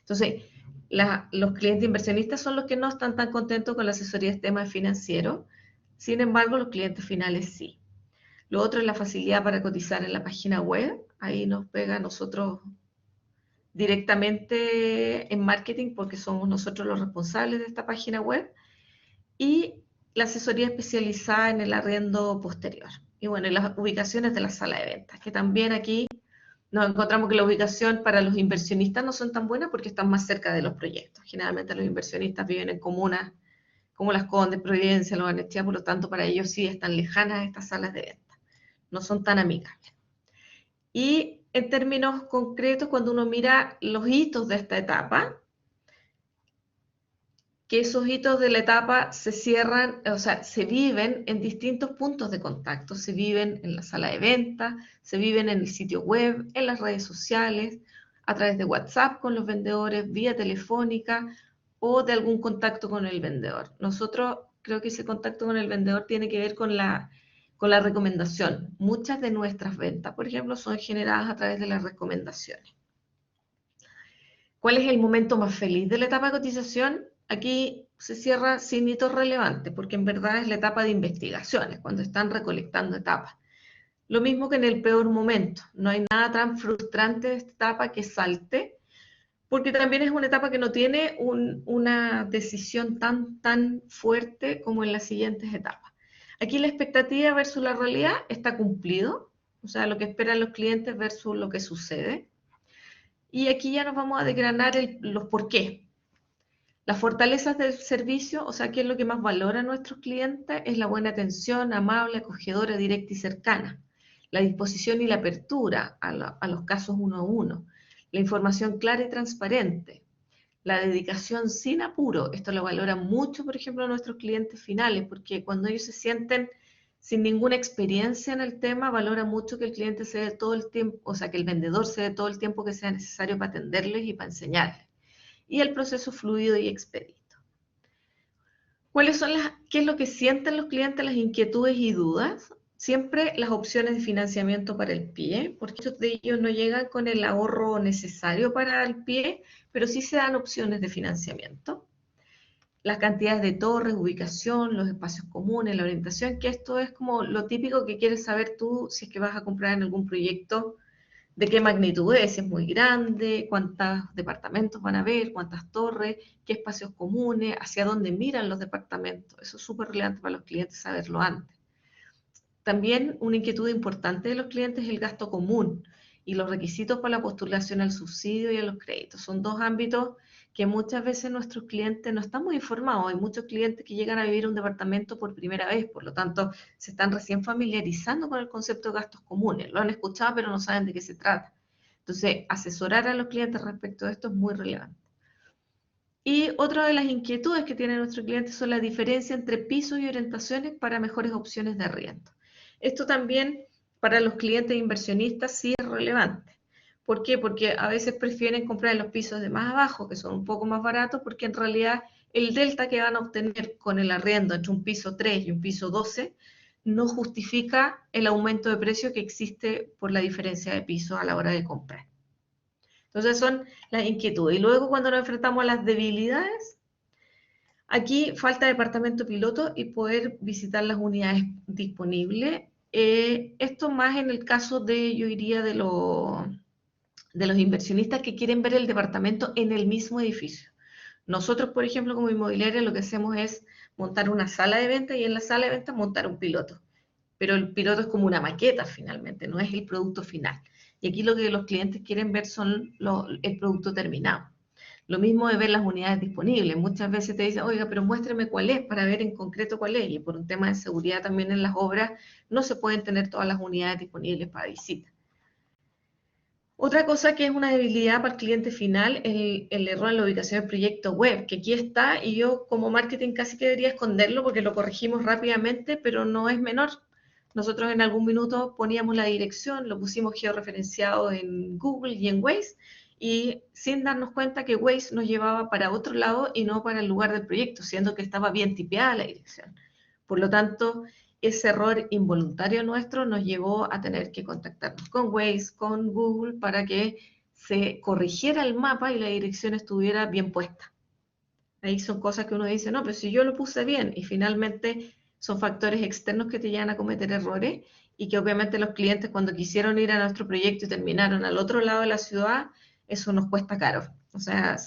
Entonces, los clientes inversionistas son los que no están tan contentos con la asesoría de temas financieros, sin embargo, los clientes finales sí. Lo otro es la facilidad para cotizar en la página web, ahí nos pega a nosotros directamente en marketing, porque somos nosotros los responsables de esta página web, y la asesoría especializada en el arriendo posterior. Y bueno, y las ubicaciones de la sala de ventas, que también aquí nos encontramos que la ubicación para los inversionistas no son tan buenas porque están más cerca de los proyectos. Generalmente los inversionistas viven en comunas como Las Condes, Providencia, Los Barnechea, por lo tanto para ellos sí están lejanas estas salas de venta. No son tan amigables. Y en términos concretos, cuando uno mira los hitos de esta etapa, que esos hitos de la etapa se cierran, o sea, se viven en distintos puntos de contacto, se viven en la sala de venta, se viven en el sitio web, en las redes sociales, a través de WhatsApp con los vendedores, vía telefónica o de algún contacto con el vendedor. Nosotros creo que ese contacto con el vendedor tiene que ver con la recomendación. Muchas de nuestras ventas, por ejemplo, son generadas a través de las recomendaciones. ¿Cuál es el momento más feliz de la etapa de cotización? Aquí se cierra sin hitos relevantes, porque en verdad es la etapa de investigaciones, cuando están recolectando etapas. Lo mismo que en el peor momento. No hay nada tan frustrante de esta etapa que salte, porque también es una etapa que no tiene una decisión tan fuerte como en las siguientes etapas. Aquí la expectativa versus la realidad está cumplido, o sea, lo que esperan los clientes versus lo que sucede. Y aquí ya nos vamos a desgranar los por qué. Las fortalezas del servicio, o sea, ¿qué es lo que más valora a nuestros clientes? Es la buena atención, amable, acogedora, directa y cercana. La disposición y la apertura a los casos uno a uno. La información clara y transparente. La dedicación sin apuro. Esto lo valoran mucho, por ejemplo, a nuestros clientes finales, porque cuando ellos se sienten sin ninguna experiencia en el tema, valora mucho que el cliente se dé todo el tiempo, o sea, que el vendedor se dé todo el tiempo que sea necesario para atenderles y para enseñarles. Y el proceso fluido y expedito. ¿Qué es lo que sienten los clientes, las inquietudes y dudas? Siempre las opciones de financiamiento para el pie, porque muchos de ellos no llegan con el ahorro necesario para el pie, pero sí se dan opciones de financiamiento. Las cantidades de torres, ubicación, los espacios comunes, la orientación, que esto es como lo típico que quieres saber tú si es que vas a comprar en algún proyecto. ¿De qué magnitud es? Si es muy grande, cuántos departamentos van a haber, cuántas torres, qué espacios comunes, hacia dónde miran los departamentos. Eso es súper relevante para los clientes saberlo antes. También una inquietud importante de los clientes es el gasto común y los requisitos para la postulación al subsidio y a los créditos. Son dos ámbitos que muchas veces nuestros clientes no están muy informados. Hay muchos clientes que llegan a vivir un departamento por primera vez, por lo tanto se están recién familiarizando con el concepto de gastos comunes. Lo han escuchado pero no saben de qué se trata. Entonces, asesorar a los clientes respecto de esto es muy relevante. Y otra de las inquietudes que tienen nuestros clientes son la diferencia entre pisos y orientaciones para mejores opciones de arriendo. Esto también para los clientes inversionistas sí es relevante. ¿Por qué? Porque a veces prefieren comprar en los pisos de más abajo, que son un poco más baratos, porque en realidad el delta que van a obtener con el arriendo entre un piso 3 y un piso 12 no justifica el aumento de precio que existe por la diferencia de piso a la hora de comprar. Entonces son las inquietudes. Y luego cuando nos enfrentamos a las debilidades, aquí falta departamento piloto y poder visitar las unidades disponibles. Esto más en el caso de, yo diría, de los inversionistas que quieren ver el departamento en el mismo edificio. Nosotros, por ejemplo, como inmobiliaria, lo que hacemos es montar una sala de venta y en la sala de venta montar un piloto. Pero el piloto es como una maqueta finalmente, no es el producto final. Y aquí lo que los clientes quieren ver son el producto terminado. Lo mismo de ver las unidades disponibles. Muchas veces te dicen, oiga, pero muéstreme cuál es para ver en concreto cuál es. Y por un tema de seguridad también en las obras no se pueden tener todas las unidades disponibles para visita. Otra cosa que es una debilidad para el cliente final es el error en la ubicación del proyecto web, que aquí está y yo como marketing casi que debería esconderlo porque lo corregimos rápidamente, pero no es menor. Nosotros en algún minuto poníamos la dirección, lo pusimos georreferenciado en Google y en Waze, y sin darnos cuenta que Waze nos llevaba para otro lado y no para el lugar del proyecto, siendo que estaba bien tipeada la dirección. Por lo tanto, ese error involuntario nuestro nos llevó a tener que contactarnos con Waze, con Google, para que se corrigiera el mapa y la dirección estuviera bien puesta. Ahí son cosas que uno dice, no, pero si yo lo puse bien, y finalmente son factores externos que te llevan a cometer errores, y que obviamente los clientes cuando quisieron ir a nuestro proyecto y terminaron al otro lado de la ciudad, eso nos cuesta caro. O sea,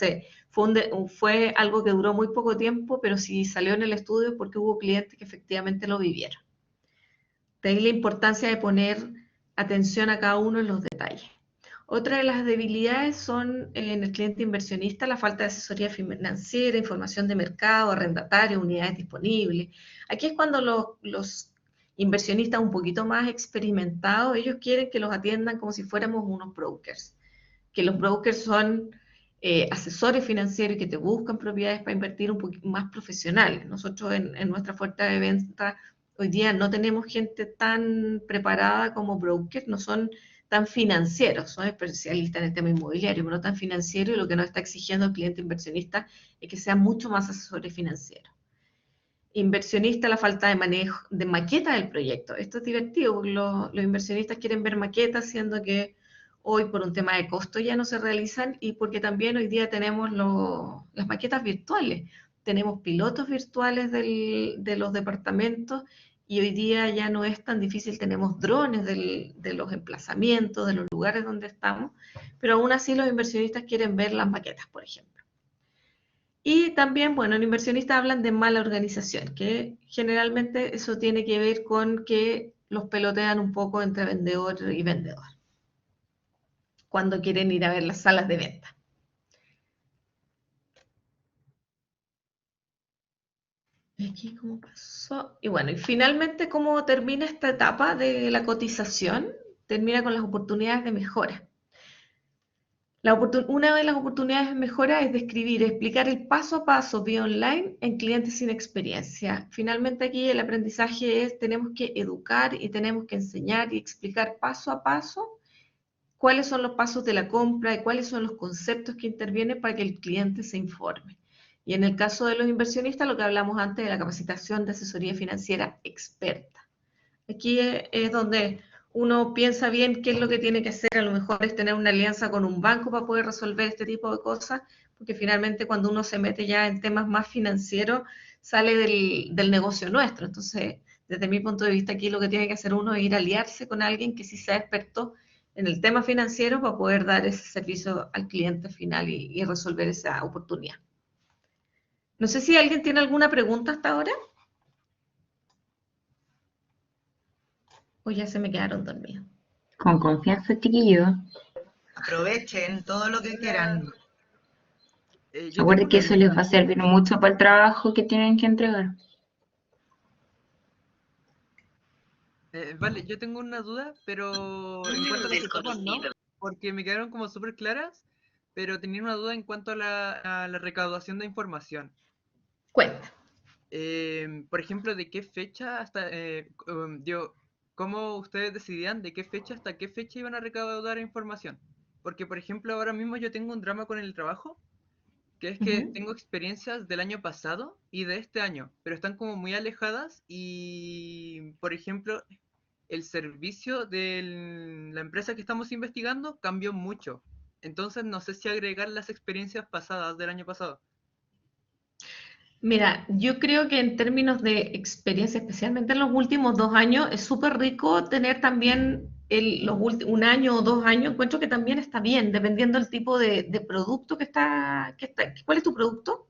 fue algo que duró muy poco tiempo, pero sí salió en el estudio porque hubo clientes que efectivamente lo vivieron. De ahí la importancia de poner atención a cada uno de los detalles. Otra de las debilidades son en el cliente inversionista la falta de asesoría financiera, información de mercado, arrendatario, unidades disponibles. Aquí es cuando los inversionistas un poquito más experimentados, ellos quieren que los atiendan como si fuéramos unos brokers, que los brokers son asesores financieros y que te buscan propiedades para invertir un poquito más profesionales. Nosotros en nuestra fuerza de venta hoy día no tenemos gente tan preparada como brokers, no son tan financieros, son especialistas en el tema inmobiliario, pero no tan financieros, y lo que nos está exigiendo el cliente inversionista es que sean mucho más asesores financieros. Inversionista, la falta de manejo, de maqueta del proyecto. Esto es divertido, porque los inversionistas quieren ver maquetas, siendo que hoy por un tema de costo ya no se realizan, y porque también hoy día tenemos las maquetas virtuales. Tenemos pilotos virtuales de los departamentos, y hoy día ya no es tan difícil, tenemos drones de los emplazamientos, de los lugares donde estamos, pero aún así los inversionistas quieren ver las maquetas, por ejemplo. Y también, bueno, los inversionistas hablan de mala organización, que generalmente eso tiene que ver con que los pelotean un poco entre vendedor y vendedor, cuando quieren ir a ver las salas de venta. Aquí cómo pasó. Y bueno, y finalmente, ¿cómo termina esta etapa de la cotización? Termina con las oportunidades de mejora. Una de las oportunidades de mejora es describir, explicar el paso a paso vía online en clientes sin experiencia. Finalmente aquí el aprendizaje es, tenemos que educar y tenemos que enseñar y explicar paso a paso cuáles son los pasos de la compra y cuáles son los conceptos que intervienen para que el cliente se informe. Y en el caso de los inversionistas, lo que hablamos antes de la capacitación de asesoría financiera experta. Aquí es donde uno piensa bien qué es lo que tiene que hacer. A lo mejor es tener una alianza con un banco para poder resolver este tipo de cosas, porque finalmente cuando uno se mete ya en temas más financieros, sale del negocio nuestro. Entonces, desde mi punto de vista, aquí lo que tiene que hacer uno es ir a aliarse con alguien que sí sea experto en el tema financiero para poder dar ese servicio al cliente final y resolver esa oportunidad. No sé si alguien tiene alguna pregunta hasta ahora. O ya se me quedaron dormidos. Con confianza, chiquillos. Aprovechen todo lo que quieran. Yo tengo Acuérdense que una eso les duda. va a servir mucho para el trabajo que tienen que entregar. Vale, yo tengo una duda, pero en cuanto a las etapas no, porque me quedaron como súper claras, pero tenía una duda en cuanto a la recaudación de información. Cuenta. Por ejemplo, ¿de qué fecha hasta, cómo ustedes decidían de qué fecha hasta qué fecha iban a recaudar información? Porque, por ejemplo, ahora mismo yo tengo un drama con el trabajo, que es que tengo experiencias del año pasado y de este año, pero están como muy alejadas y, por ejemplo, el servicio de la empresa que estamos investigando cambió mucho. Entonces no sé si agregar las experiencias pasadas del año pasado. Mira, yo creo que en términos de experiencia, especialmente en los últimos 2 años, es súper rico tener también un año o 2 años. Encuentro que también está bien, dependiendo del tipo de producto que está. ¿Cuál es tu producto?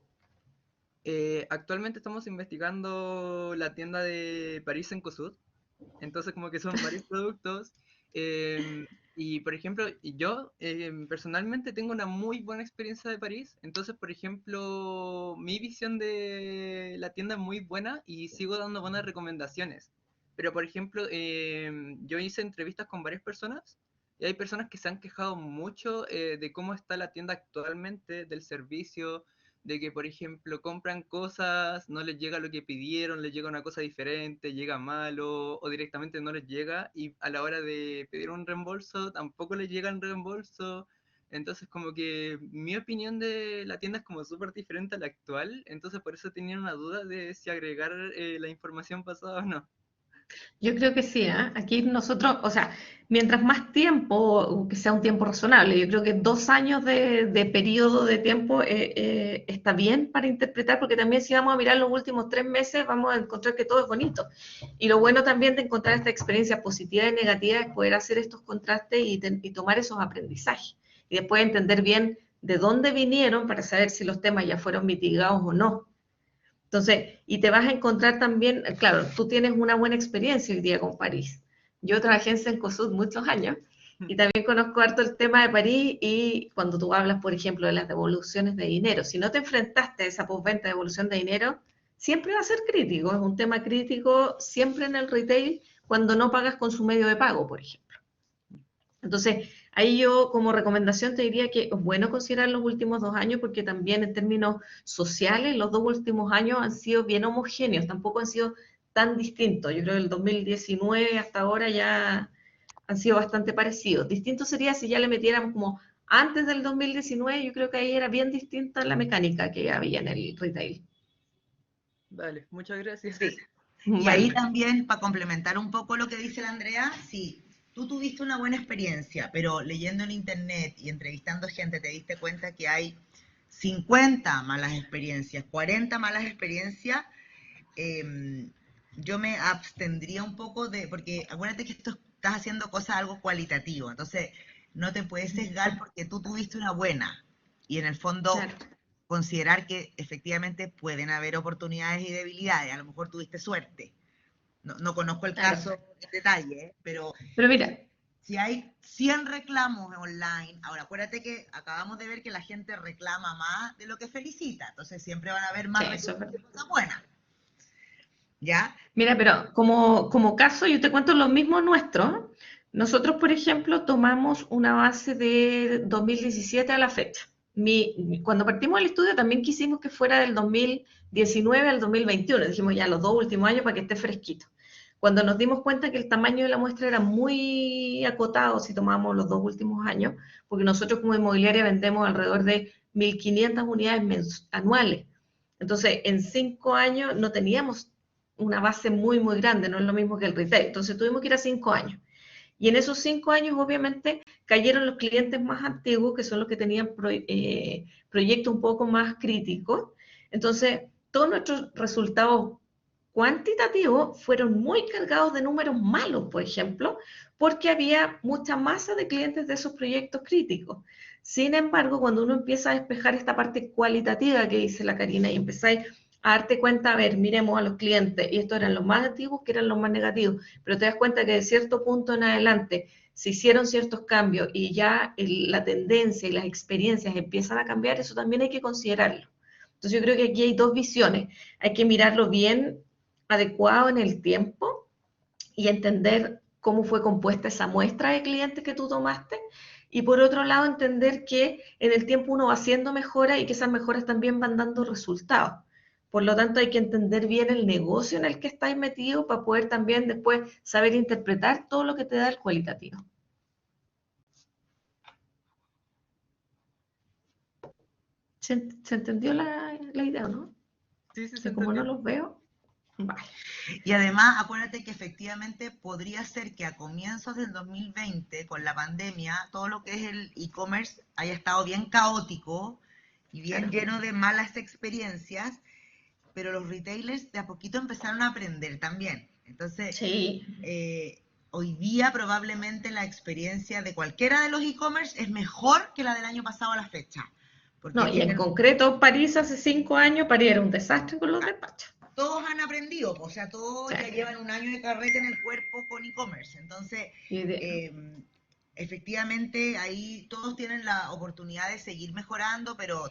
Actualmente estamos investigando la tienda de París en COSUD. Entonces, como que son varios productos. Y, por ejemplo, yo personalmente tengo una muy buena experiencia de París. Entonces, por ejemplo, mi visión de la tienda es muy buena y sigo dando buenas recomendaciones. Pero, por ejemplo, yo hice entrevistas con varias personas y hay personas que se han quejado mucho de cómo está la tienda actualmente, del servicio, de que, por ejemplo, compran cosas, no les llega lo que pidieron, les llega una cosa diferente, llega malo, o directamente no les llega, y a la hora de pedir un reembolso, tampoco les llega el reembolso. Entonces, como que mi opinión de la tienda es como súper diferente a la actual, entonces por eso tenía una duda de si agregar la información pasada o no. Yo creo que sí, ¿eh? Aquí nosotros, o sea, mientras más tiempo, que sea un tiempo razonable, yo creo que 2 años de periodo de tiempo está bien para interpretar, porque también si vamos a mirar los últimos 3 meses, vamos a encontrar que todo es bonito. Y lo bueno también de encontrar esta experiencia positiva y negativa es poder hacer estos contrastes y tomar esos aprendizajes. Y después entender bien de dónde vinieron para saber si los temas ya fueron mitigados o no. Entonces, y te vas a encontrar también, claro, tú tienes una buena experiencia hoy día con París. Yo trabajé en Cencosud muchos años y también conozco harto el tema de París y cuando tú hablas, por ejemplo, de las devoluciones de dinero, si no te enfrentaste a esa postventa de devolución de dinero, siempre va a ser crítico, es un tema crítico siempre en el retail cuando no pagas con su medio de pago, por ejemplo. Entonces, ahí yo como recomendación te diría que es bueno considerar los últimos 2 años porque también en términos sociales los 2 últimos años han sido bien homogéneos, tampoco han sido tan distintos. Yo creo que el 2019 hasta ahora ya han sido bastante parecidos. Distinto sería si ya le metiéramos como antes del 2019, yo creo que ahí era bien distinta la mecánica que había en el retail. Vale, muchas gracias. Sí. Y Vale. ahí también, para complementar un poco lo que dice la Andrea, si tú tuviste una buena experiencia, pero leyendo en internet y entrevistando gente te diste cuenta que hay 50 malas experiencias, 40 malas experiencias, yo me abstendría un poco porque acuérdate que esto estás haciendo cosas algo cualitativo, entonces no te puedes sesgar porque tú tuviste una buena y en el fondo Claro. considerar que efectivamente pueden haber oportunidades y debilidades, a lo mejor tuviste suerte. No conozco el Claro. caso en detalle, pero Pero mira, si hay 100 reclamos online, ahora acuérdate que acabamos de ver que la gente reclama más de lo que felicita, entonces siempre van a haber más sí, eso es reclamos verdad. de cosas buenas, ¿ya? Mira, pero como caso, yo te cuento lo mismo nuestro. Nosotros, por ejemplo, tomamos una base de 2017 a la fecha. Cuando partimos el estudio también quisimos que fuera del 2019 al 2021. Dijimos ya los 2 últimos años para que esté fresquito. Cuando nos dimos cuenta que el tamaño de la muestra era muy acotado si tomábamos los 2 últimos años, porque nosotros como inmobiliaria vendemos alrededor de 1.500 unidades anuales. Entonces, en 5 años no teníamos una base muy, muy grande, no es lo mismo que el retail. Entonces tuvimos que ir a 5 años. Y en esos 5 años, obviamente, cayeron los clientes más antiguos, que son los que tenían proyectos un poco más críticos. Entonces, todos nuestros resultados cuantitativos fueron muy cargados de números malos, por ejemplo, porque había mucha masa de clientes de esos proyectos críticos. Sin embargo, cuando uno empieza a despejar esta parte cualitativa que dice la Karina y empezáis a darte cuenta, a ver, miremos a los clientes, y estos eran los más antiguos que eran los más negativos, pero te das cuenta que de cierto punto en adelante se hicieron ciertos cambios y ya la tendencia y las experiencias empiezan a cambiar, eso también hay que considerarlo. Entonces yo creo que aquí hay dos visiones, hay que mirarlo bien adecuado en el tiempo y entender cómo fue compuesta esa muestra de clientes que tú tomaste, y por otro lado entender que en el tiempo uno va haciendo mejoras y que esas mejoras también van dando resultados. Por lo tanto, hay que entender bien el negocio en el que estáis metido para poder también después saber interpretar todo lo que te da el cualitativo. ¿Se entendió la idea, no? Sí, sí, Que como no los veo, vale. Y además, acuérdate que efectivamente podría ser que a comienzos del 2020, con la pandemia, todo lo que es el e-commerce haya estado bien caótico y bien lleno de malas experiencias, pero los retailers de a poquito empezaron a aprender también. Entonces, Sí. Hoy día probablemente la experiencia de cualquiera de los e-commerce es mejor que la del año pasado a la fecha. Porque No, y en concreto París hace 5 años, París era un desastre con los despachos. todos han aprendido, o sea, todos ya llevan un año de carrete en el cuerpo con e-commerce. Entonces, efectivamente, ahí todos tienen la oportunidad de seguir mejorando, pero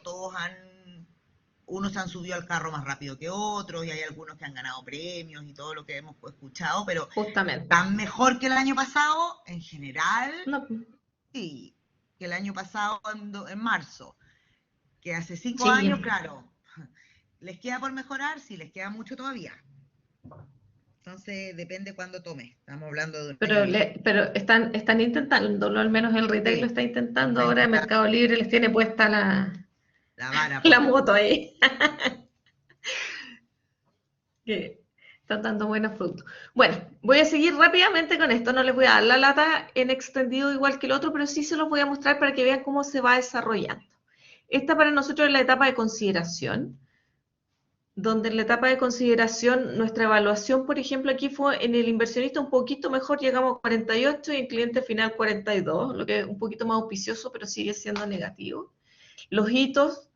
unos han subido al carro más rápido que otros, y hay algunos que han ganado premios y todo lo que hemos escuchado, pero justamente tan mejor que el año pasado, en general, no. Sí, que el año pasado en marzo, que hace 5 Sí. años, claro. ¿Les queda por mejorar? Sí, les queda mucho todavía. Entonces, depende cuándo tome. Estamos hablando de un Pero están intentándolo, al menos el retail Sí, lo está intentando. está Ahora intentando. Mercado Libre les tiene puesta la vara. moto ahí. Que están dando buenos frutos. Bueno, voy a seguir rápidamente con esto. No les voy a dar la lata en extendido igual que el otro, pero sí se los voy a mostrar para que vean cómo se va desarrollando. Esta para nosotros es la etapa de consideración, donde en la etapa de consideración nuestra evaluación, por ejemplo, aquí fue en el inversionista un poquito mejor, llegamos a 48 y en cliente final 42, lo que es un poquito más auspicioso, pero sigue siendo negativo. Los hitos,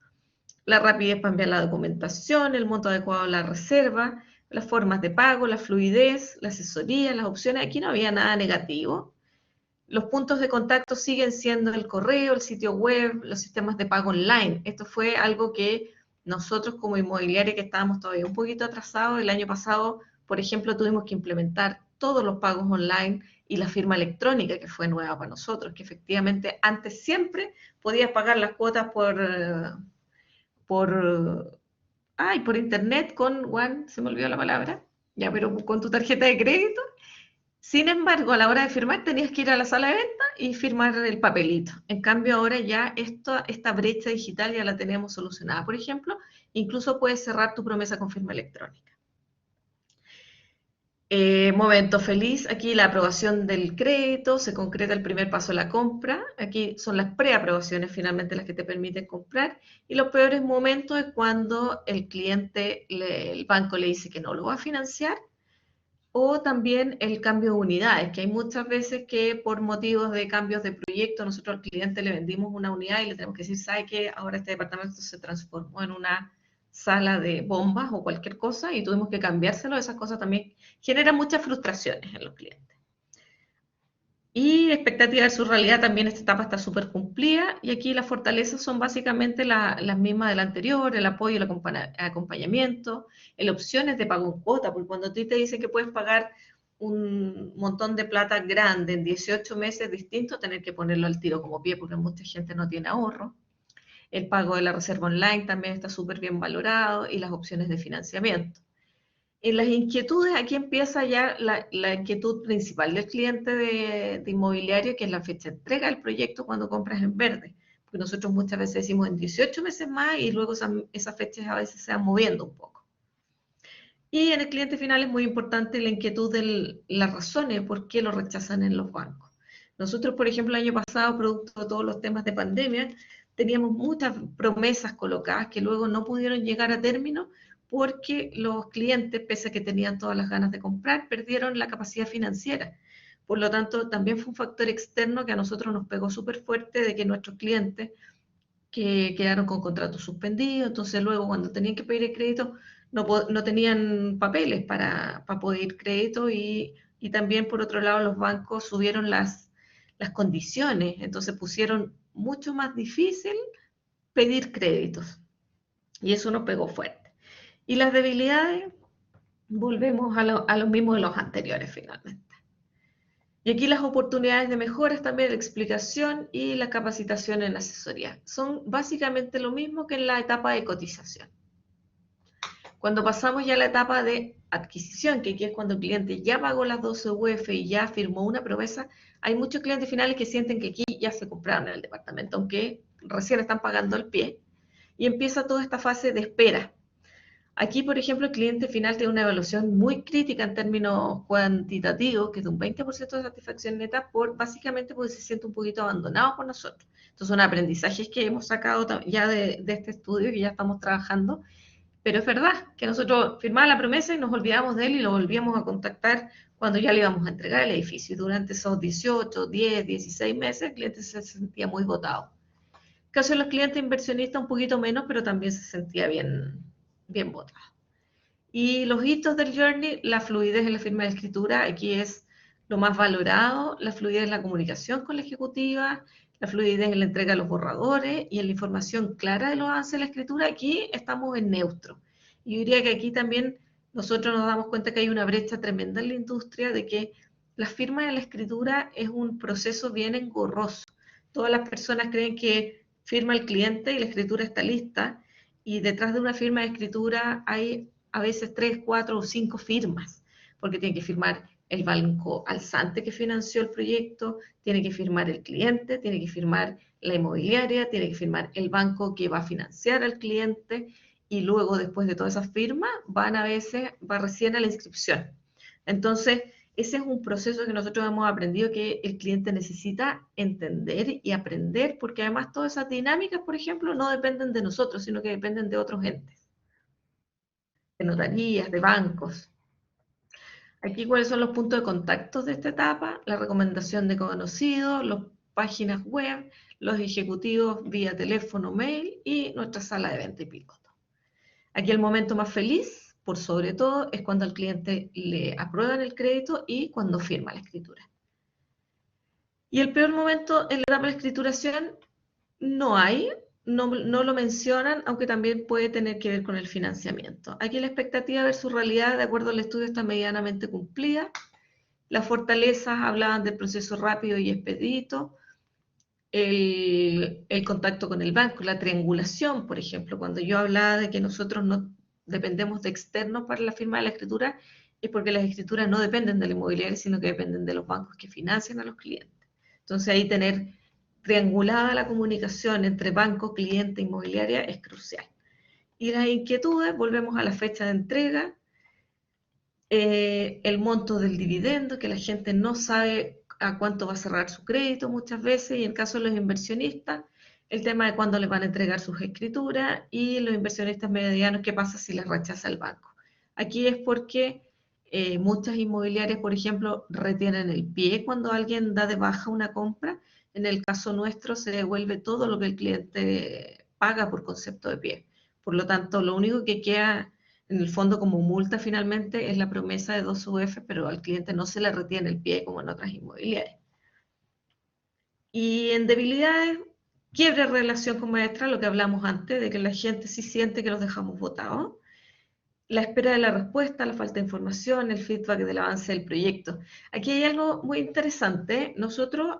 la rapidez para enviar la documentación, el monto adecuado de la reserva, las formas de pago, la fluidez, la asesoría, las opciones, aquí no había nada negativo. Los puntos de contacto siguen siendo el correo, el sitio web, los sistemas de pago online. Esto fue algo que nosotros como inmobiliaria, que estábamos todavía un poquito atrasados, el año pasado, por ejemplo, tuvimos que implementar todos los pagos online y la firma electrónica, que fue nueva para nosotros, que efectivamente antes siempre podías pagar las cuotas por internet se me olvidó la palabra, ya, pero con tu tarjeta de crédito. Sin embargo, a la hora de firmar tenías que ir a la sala de venta y firmar el papelito. En cambio, ahora ya esta brecha digital ya la tenemos solucionada. Por ejemplo, incluso puedes cerrar tu promesa con firma electrónica. Momento feliz, aquí la aprobación del crédito, se concreta el primer paso de la compra, aquí son las preaprobaciones finalmente las que te permiten comprar, y los peores momentos es cuando el cliente, el banco le dice que no lo va a financiar, o también el cambio de unidades, que hay muchas veces que por motivos de cambios de proyecto nosotros al cliente le vendimos una unidad y le tenemos que decir, ¿sabe qué? Ahora este departamento se transformó en una sala de bombas o cualquier cosa y tuvimos que cambiárselo. Esas cosas también generan muchas frustraciones en los clientes. Y expectativa de su realidad, también esta etapa está súper cumplida, y aquí las fortalezas son básicamente las mismas de la anterior, el apoyo, el acompañamiento, el opciones de pago en cuota, porque cuando a ti te dicen que puedes pagar un montón de plata grande en 18 meses, es distinto tener que ponerlo al tiro como pie, porque mucha gente no tiene ahorro. El pago de la reserva online también está súper bien valorado, y las opciones de financiamiento. En las inquietudes, aquí empieza ya la inquietud principal del cliente de inmobiliario, que es la fecha de entrega del proyecto cuando compras en verde. Porque nosotros muchas veces decimos en 18 meses más y luego esas fechas a veces se van moviendo un poco. Y en el cliente final es muy importante la inquietud de las razones por qué lo rechazan en los bancos. Nosotros, por ejemplo, el año pasado, producto de todos los temas de pandemia, teníamos muchas promesas colocadas que luego no pudieron llegar a término porque los clientes, pese a que tenían todas las ganas de comprar, perdieron la capacidad financiera. Por lo tanto, también fue un factor externo que a nosotros nos pegó súper fuerte, de que nuestros clientes que quedaron con contratos suspendidos, entonces luego cuando tenían que pedir el crédito no tenían papeles para poder crédito, y también por otro lado los bancos subieron las condiciones, entonces pusieron mucho más difícil pedir créditos y eso nos pegó fuerte. Y las debilidades, volvemos a lo mismo de los anteriores finalmente. Y aquí las oportunidades de mejoras también, la explicación y la capacitación en asesoría. Son básicamente lo mismo que en la etapa de cotización. Cuando pasamos ya a la etapa de adquisición, que aquí es cuando el cliente ya pagó las 12 UF y ya firmó una promesa, hay muchos clientes finales que sienten que aquí ya se compraron en el departamento, aunque recién están pagando el pie. y empieza toda esta fase de espera. Aquí, por ejemplo, el cliente final tiene una evaluación muy crítica en términos cuantitativos, que es de un 20% de satisfacción neta, básicamente porque se siente un poquito abandonado por nosotros. Entonces, son aprendizajes que hemos sacado ya de este estudio, que ya estamos trabajando, pero es verdad que nosotros firmábamos la promesa y nos olvidábamos de él y lo volvíamos a contactar cuando ya le íbamos a entregar el edificio. Y durante esos 18, 10, 16 meses, el cliente se sentía muy botado. En el caso de los clientes inversionistas, un poquito menos, pero también se sentía bien botado. Y los hitos del journey, la fluidez en la firma de escritura, aquí es lo más valorado, la fluidez en la comunicación con la ejecutiva, la fluidez en la entrega de los borradores y en la información clara de los avances de la escritura, aquí estamos en neutro. Y yo diría que aquí también nosotros nos damos cuenta que hay una brecha tremenda en la industria de que la firma de la escritura es un proceso bien engorroso. Todas las personas creen que firma el cliente y la escritura está lista, y detrás de una firma de escritura hay a veces 3, 4 o 5 firmas, porque tiene que firmar el banco alzante que financió el proyecto, tiene que firmar el cliente, tiene que firmar la inmobiliaria, tiene que firmar el banco que va a financiar al cliente, y luego, después de todas esas firmas, va recién a la inscripción. Entonces, ese es un proceso que nosotros hemos aprendido que el cliente necesita entender y aprender, porque además todas esas dinámicas, por ejemplo, no dependen de nosotros, sino que dependen de otros entes, de notarías, de bancos. Aquí, ¿cuáles son los puntos de contacto de esta etapa? La recomendación de conocidos, las páginas web, los ejecutivos vía teléfono, mail y nuestra sala de venta y piloto. Aquí el momento más feliz, por sobre todo, es cuando al cliente le aprueban el crédito y cuando firma la escritura. Y el peor momento en la etapa de escrituración no hay, no lo mencionan, aunque también puede tener que ver con el financiamiento. Aquí la expectativa versus realidad, de acuerdo al estudio, está medianamente cumplida. Las fortalezas hablaban del proceso rápido y expedito, el contacto con el banco, la triangulación, por ejemplo. Cuando yo hablaba de que nosotros no dependemos de externos para la firma de la escritura, es porque las escrituras no dependen del inmobiliario, sino que dependen de los bancos que financian a los clientes. Entonces ahí tener triangulada la comunicación entre banco, cliente e inmobiliaria es crucial. Y las inquietudes, volvemos a la fecha de entrega, el monto del dividendo, que la gente no sabe a cuánto va a cerrar su crédito muchas veces, y en el caso de los inversionistas, el tema de cuándo les van a entregar sus escrituras, y los inversionistas medianos, qué pasa si les rechaza el banco. Aquí es porque muchas inmobiliarias, por ejemplo, retienen el pie cuando alguien da de baja una compra. En el caso nuestro se devuelve todo lo que el cliente paga por concepto de pie. Por lo tanto, lo único que queda en el fondo como multa finalmente es la promesa de 2 UF, pero al cliente no se le retiene el pie como en otras inmobiliarias. Y en debilidades, quiebre de relación con maestra, lo que hablamos antes, de que la gente sí siente que los dejamos botados. La espera de la respuesta, la falta de información, el feedback del avance del proyecto. Aquí hay algo muy interesante. Nosotros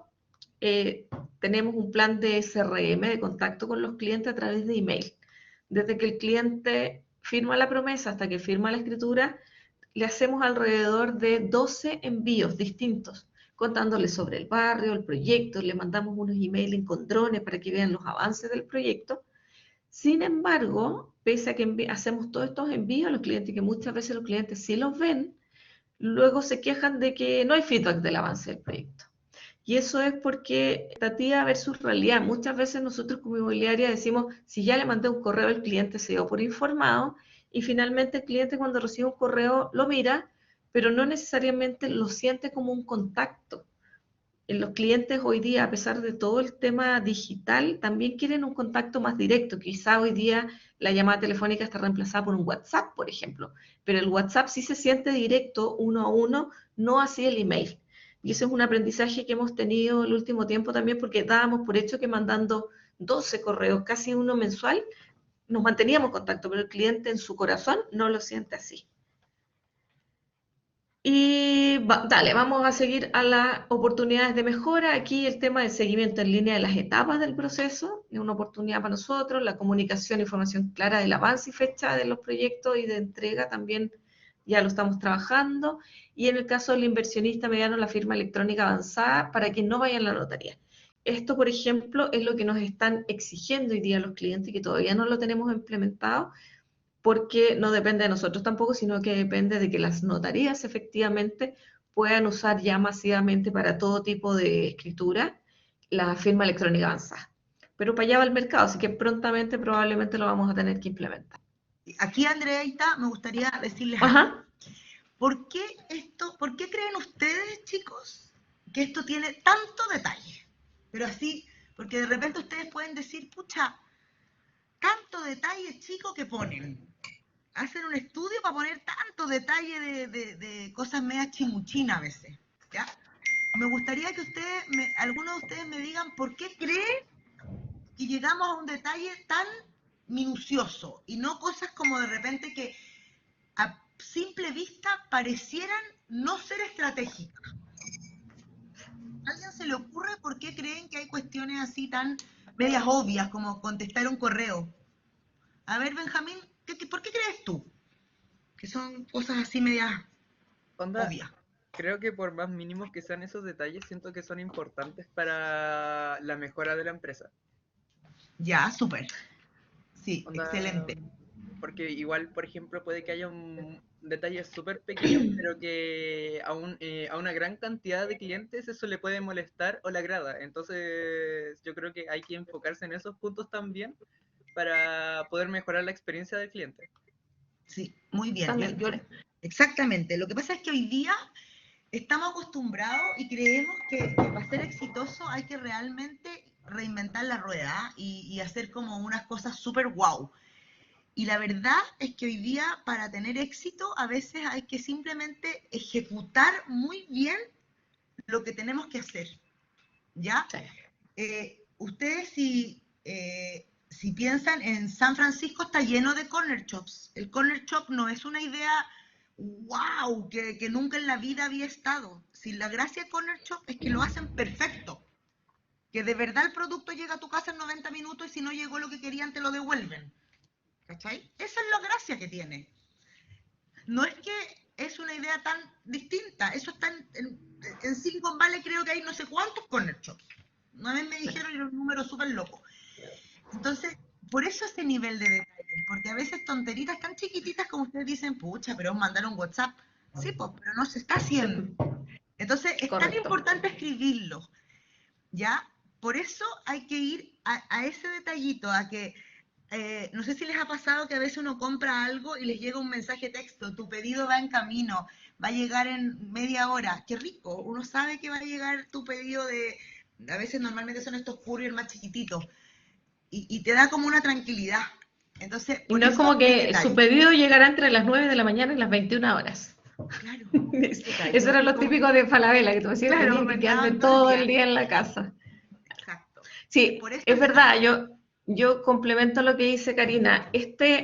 tenemos un plan de CRM, de contacto con los clientes a través de email. Desde que el cliente firma la promesa hasta que firma la escritura, le hacemos alrededor de 12 envíos distintos, contándoles sobre el barrio, el proyecto, le mandamos unos emails con drones para que vean los avances del proyecto. Sin embargo, pese a que hacemos todos estos envíos a los clientes, que muchas veces los clientes sí los ven, luego se quejan de que no hay feedback del avance del proyecto. Y eso es porque expectativa versus realidad. Muchas veces nosotros como inmobiliaria decimos, si ya le mandé un correo al cliente, se dio por informado, y finalmente el cliente cuando recibe un correo lo mira, pero no necesariamente lo siente como un contacto. Los clientes hoy día, a pesar de todo el tema digital, también quieren un contacto más directo. Quizá hoy día la llamada telefónica está reemplazada por un WhatsApp, por ejemplo, pero el WhatsApp sí se siente directo, uno a uno, no así el email. Y eso es un aprendizaje que hemos tenido el último tiempo también, porque dábamos por hecho que mandando 12 correos, casi uno mensual, nos manteníamos en contacto, pero el cliente en su corazón no lo siente así. Y dale, vamos a seguir a las oportunidades de mejora. Aquí el tema del seguimiento en línea de las etapas del proceso es una oportunidad para nosotros. La comunicación e información clara del avance y fecha de los proyectos y de entrega también ya lo estamos trabajando. Y en el caso del inversionista mediano, la firma electrónica avanzada para que no vaya a la notaría. Esto, por ejemplo, es lo que nos están exigiendo hoy día los clientes, que todavía no lo tenemos implementado, porque no depende de nosotros tampoco, sino que depende de que las notarías efectivamente puedan usar ya masivamente para todo tipo de escritura la firma electrónica avanzada. Pero para allá va el mercado, así que prontamente probablemente lo vamos a tener que implementar. Aquí, Andreita, me gustaría decirles algo. Ajá. ¿Por qué creen ustedes, chicos, que esto tiene tanto detalle? Pero así, porque de repente ustedes pueden decir, pucha, tanto detalle chico que ponen. Hacen un estudio para poner tanto detalle de cosas medias chimuchinas a veces, ¿ya? Me gustaría que ustedes, algunos de ustedes me digan por qué creen que llegamos a un detalle tan minucioso y no cosas como de repente que a simple vista parecieran no ser estratégicas. ¿A alguien se le ocurre por qué creen que hay cuestiones así tan medias obvias como contestar un correo? A ver, Benjamín, ¿por qué crees tú que son cosas así medias Onda, obvias? creo que por más mínimos que sean esos detalles, siento que son importantes para la mejora de la empresa. Ya, súper. Sí, Onda, excelente. porque igual, por ejemplo, puede que haya un detalle súper pequeño, pero que a una gran cantidad de clientes eso le puede molestar o le agrada. Entonces, yo creo que hay que enfocarse en esos puntos también para poder mejorar la experiencia del cliente. Sí, muy bien. Totalmente. Exactamente. Lo que pasa es que hoy día estamos acostumbrados y creemos que para ser exitoso hay que realmente reinventar la rueda y hacer como unas cosas súper guau. Y la verdad es que hoy día para tener éxito a veces hay que simplemente ejecutar muy bien lo que tenemos que hacer. ¿Ya? Sí. Ustedes si piensan en San Francisco está lleno de corner shops. El corner shop no es una idea wow que nunca en la vida había estado. Si la gracia de corner shop es que lo hacen perfecto. Que de verdad el producto llega a tu casa en 90 minutos y si no llegó lo que querían te lo devuelven. ¿Cachai? Esa es la gracia que tiene. No es que es una idea tan distinta. Eso está en Silicon Valley, creo que hay no sé cuántos corner shops. Una vez me dijeron un número súper loco. Entonces, por eso ese nivel de detalle, porque a veces tonteritas tan chiquititas como ustedes dicen, pucha, pero mandaron WhatsApp. Sí, pues, pero no se está haciendo. Entonces, es tan Correcto. importante escribirlo, ¿ya? Por eso hay que ir a ese detallito, a que, no sé si les ha pasado que a veces uno compra algo y les llega un mensaje texto, tu pedido va en camino, va a llegar en media hora. Qué rico, uno sabe que va a llegar tu pedido a veces normalmente son estos courier más chiquititos, y te da como una tranquilidad. Entonces, Y por no es eso como el que su detalle. pedido llegará entre las 9 de la mañana y las 21 horas. Claro, Eso era lo típico de Falabella, que tú decías, claro, tenía me que quedarme quedaban todo el todo día. el día en la casa. Exacto. Sí, Por eso es el detalle. verdad, yo complemento lo que dice Karina.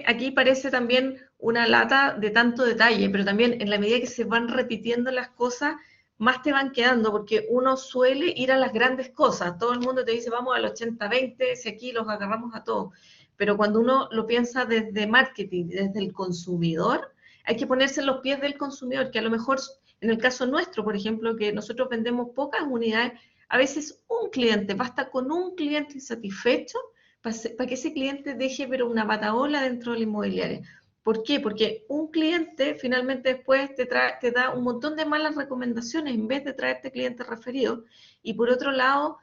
Aquí parece también una lata de tanto detalle, pero también en la medida que se van repitiendo las cosas, más te van quedando, porque uno suele ir a las grandes cosas. Todo el mundo te dice, vamos al 80-20, si aquí los agarramos a todos. Pero cuando uno lo piensa desde marketing, desde el consumidor, hay que ponerse en los pies del consumidor, que a lo mejor, en el caso nuestro, por ejemplo, que nosotros vendemos pocas unidades, a veces un cliente, basta con un cliente insatisfecho para que ese cliente deje pero una pataola dentro de la inmobiliaria. ¿Por qué? Porque un cliente finalmente después te da un montón de malas recomendaciones en vez de traerte clientes referidos. Y por otro lado,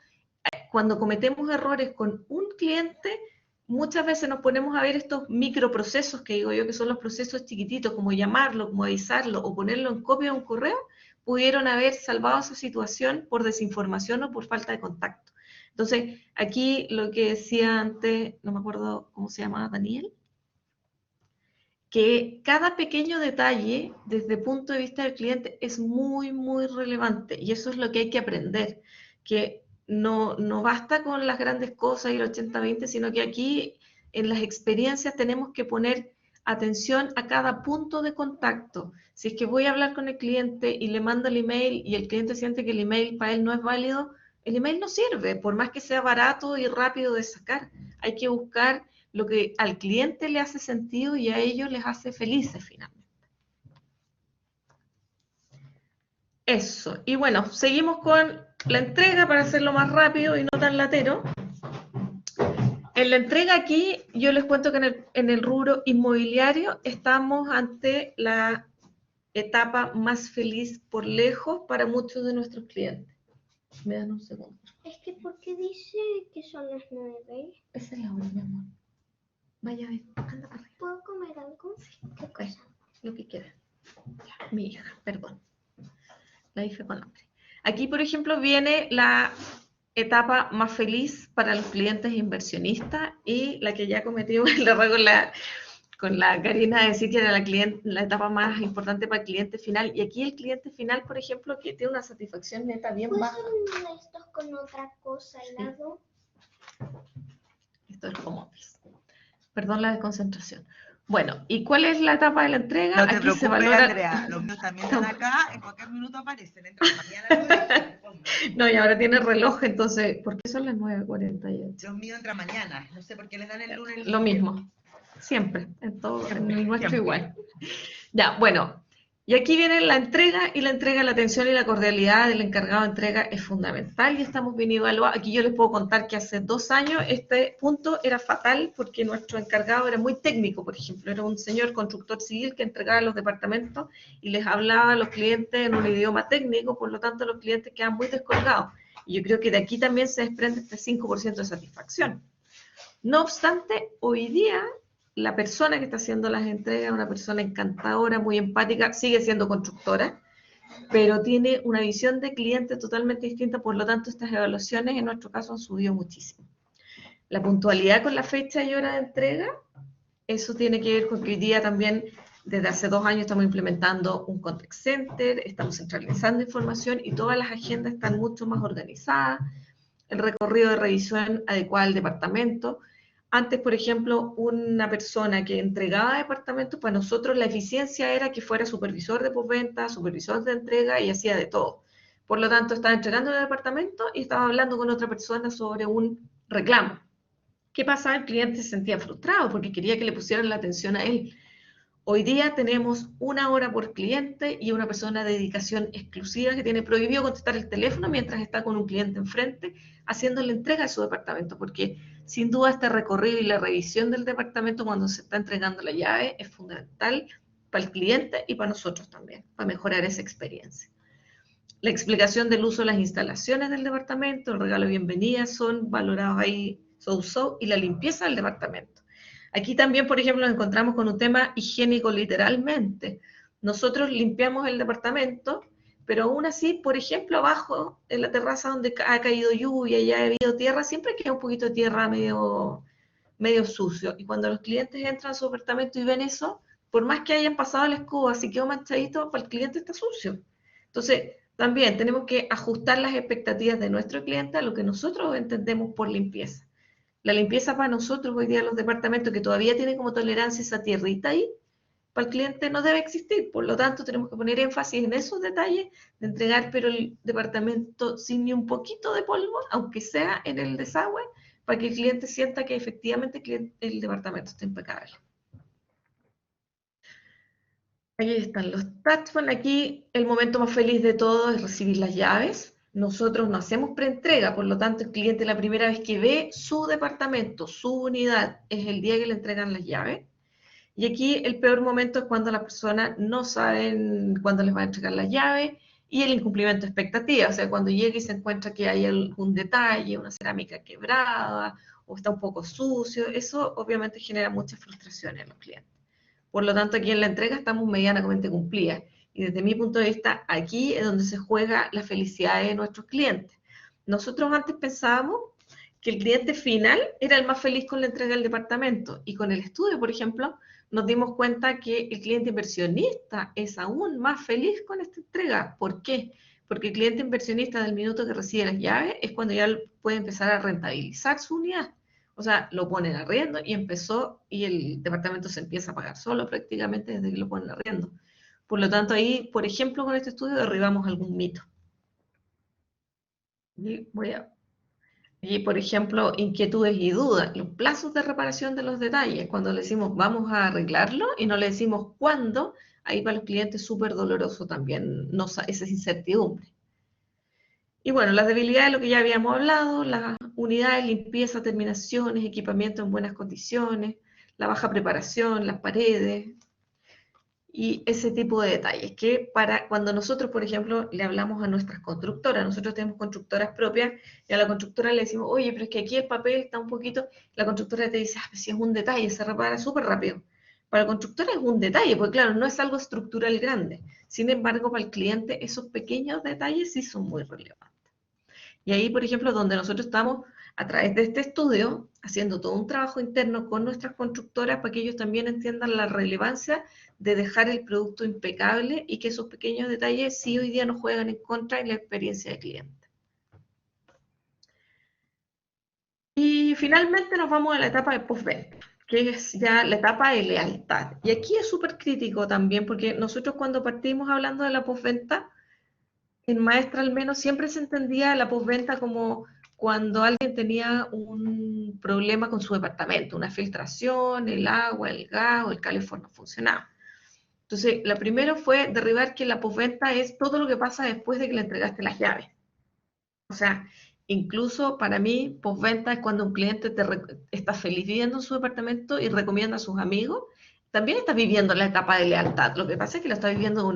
cuando cometemos errores con un cliente, muchas veces nos ponemos a ver estos microprocesos que digo yo, que son los procesos chiquititos, como llamarlo, como avisarlo o ponerlo en copia de un correo, pudieron haber salvado esa situación por desinformación o por falta de contacto. Entonces, aquí lo que decía antes, no me acuerdo cómo se llamaba, Daniel, que cada pequeño detalle desde el punto de vista del cliente es muy, muy relevante y eso es lo que hay que aprender, que no basta con las grandes cosas y el 80-20, sino que aquí en las experiencias tenemos que poner atención a cada punto de contacto. Si es que voy a hablar con el cliente y le mando el email y el cliente siente que el email para él no es válido, el email no sirve, por más que sea barato y rápido de sacar. Hay que buscar lo que al cliente le hace sentido y a ellos les hace felices finalmente. Eso. Y bueno, seguimos con la entrega, para hacerlo más rápido y no tan latero. En la entrega aquí, yo les cuento que en el rubro inmobiliario estamos ante la etapa más feliz por lejos para muchos de nuestros clientes. Me dan un segundo. Es que, ¿por qué dice que son las 9? Esa es la hora, mi amor. Vaya a ver, anda para arriba. ¿Puedo comer algo? ¿Qué cosa? Lo que quieras. Mi hija, perdón. La dije con hambre. Aquí, por ejemplo, viene la etapa más feliz para los clientes inversionistas y la que ya cometimos el error con la Karina de decir que era la etapa más importante para el cliente final. Y aquí el cliente final, por ejemplo, que tiene una satisfacción neta bien ¿Puedo baja. hacer uno de estos con otra cosa al lado? Esto es home office. Perdón la desconcentración. Bueno, ¿y cuál es la etapa de la entrega? No te Aquí preocupes, se valora... Andrea, los míos también están acá, en cualquier minuto aparecen, entran mañana. No, y ahora tiene reloj, entonces, ¿por qué son las 9:48? Los míos entran mañana, no sé por qué les dan el lunes. Lo mismo, siempre, en todo, en el nuestro Siempre. igual. Ya, bueno, y aquí viene la entrega, y la entrega, la atención y la cordialidad del encargado de entrega es fundamental, y estamos bien evaluados. Aquí yo les puedo contar que hace 2 años este punto era fatal, porque nuestro encargado era muy técnico, por ejemplo, era un señor constructor civil que entregaba a los departamentos y les hablaba a los clientes en un idioma técnico, por lo tanto los clientes quedan muy descolgados. Y yo creo que de aquí también se desprende este 5% de satisfacción. No obstante, hoy día la persona que está haciendo las entregas es una persona encantadora, muy empática, sigue siendo constructora, pero tiene una visión de cliente totalmente distinta, por lo tanto estas evaluaciones en nuestro caso han subido muchísimo. La puntualidad con la fecha y hora de entrega, eso tiene que ver con que hoy día también, desde hace 2 años estamos implementando un contact center, estamos centralizando información y todas las agendas están mucho más organizadas, el recorrido de revisión adecuado al departamento. Antes, por ejemplo, una persona que entregaba departamentos, para nosotros la eficiencia era que fuera supervisor de postventa, supervisor de entrega y hacía de todo. Por lo tanto, estaba entregando el departamento y estaba hablando con otra persona sobre un reclamo. ¿Qué pasaba? El cliente se sentía frustrado porque quería que le pusieran la atención a él. Hoy día tenemos 1 hora por cliente y una persona de dedicación exclusiva que tiene prohibido contestar el teléfono mientras está con un cliente enfrente haciendo la entrega de su departamento, porque sin duda este recorrido y la revisión del departamento cuando se está entregando la llave es fundamental para el cliente y para nosotros también, para mejorar esa experiencia. La explicación del uso de las instalaciones del departamento, el regalo de bienvenida son valorados ahí so-so, y la limpieza del departamento. Aquí también, por ejemplo, nos encontramos con un tema higiénico literalmente. Nosotros limpiamos el departamento, pero aún así, por ejemplo, abajo, en la terraza donde ha caído lluvia y ha habido tierra, siempre queda un poquito de tierra medio sucio. Y cuando los clientes entran a su departamento y ven eso, por más que hayan pasado la escoba, si quedó manchadito, para el cliente está sucio. Entonces, también tenemos que ajustar las expectativas de nuestro cliente a lo que nosotros entendemos por limpieza. La limpieza para nosotros hoy día en los departamentos que todavía tienen como tolerancia esa tierrita ahí, para el cliente no debe existir. Por lo tanto, tenemos que poner énfasis en esos detalles de entregar pero el departamento sin ni un poquito de polvo, aunque sea en el desagüe, para que el cliente sienta que efectivamente el departamento está impecable. Aquí están los touchpoints. Aquí el momento más feliz de todo es recibir las llaves. Nosotros no hacemos preentrega, por lo tanto el cliente la primera vez que ve su departamento, su unidad, es el día que le entregan las llaves. Y aquí el peor momento es cuando las personas no saben cuándo les va a entregar las llaves y el incumplimiento de expectativas, o sea, cuando llega y se encuentra que hay algún detalle, una cerámica quebrada o está un poco sucio, eso obviamente genera mucha frustración en los clientes. Por lo tanto, aquí en la entrega estamos medianamente cumplidas. Y desde mi punto de vista, aquí es donde se juega la felicidad de nuestros clientes. Nosotros antes pensábamos que el cliente final era el más feliz con la entrega del departamento. Y con el estudio, por ejemplo, nos dimos cuenta que el cliente inversionista es aún más feliz con esta entrega. ¿Por qué? Porque el cliente inversionista del minuto que recibe las llaves es cuando ya puede empezar a rentabilizar su unidad. O sea, lo ponen arriendo y el departamento se empieza a pagar solo prácticamente desde que lo ponen arriendo. Por lo tanto, ahí, por ejemplo, con este estudio derribamos algún mito. Y por ejemplo, inquietudes y dudas, los plazos de reparación de los detalles, cuando le decimos vamos a arreglarlo y no le decimos cuándo, ahí para los clientes es súper doloroso también esa incertidumbre. Y bueno, las debilidades, lo que ya habíamos hablado, las unidades, limpieza, terminaciones, equipamiento en buenas condiciones, la baja preparación, las paredes, y ese tipo de detalles, que para cuando nosotros, por ejemplo, le hablamos a nuestras constructoras, nosotros tenemos constructoras propias, y a la constructora le decimos, oye, pero es que aquí el papel está un poquito, la constructora te dice, pues si es un detalle, se repara súper rápido. Para la constructora es un detalle, porque claro, no es algo estructural grande. Sin embargo, para el cliente, esos pequeños detalles sí son muy relevantes. Y ahí, por ejemplo, donde nosotros estamos, a través de este estudio, haciendo todo un trabajo interno con nuestras constructoras para que ellos también entiendan la relevancia de dejar el producto impecable y que esos pequeños detalles sí hoy día nos juegan en contra en la experiencia del cliente. Y finalmente nos vamos a la etapa de postventa, que es ya la etapa de lealtad. Y aquí es súper crítico también, porque nosotros cuando partimos hablando de la postventa, en Maestra al menos siempre se entendía la postventa como cuando alguien tenía un problema con su departamento, una filtración, el agua, el gas o el calefón no funcionaba. Entonces, la primera fue derribar que la postventa es todo lo que pasa después de que le entregaste las llaves. O sea, incluso para mí, postventa es cuando un cliente está feliz viviendo en su departamento y recomienda a sus amigos. También está viviendo la etapa de lealtad. Lo que pasa es que lo está viviendo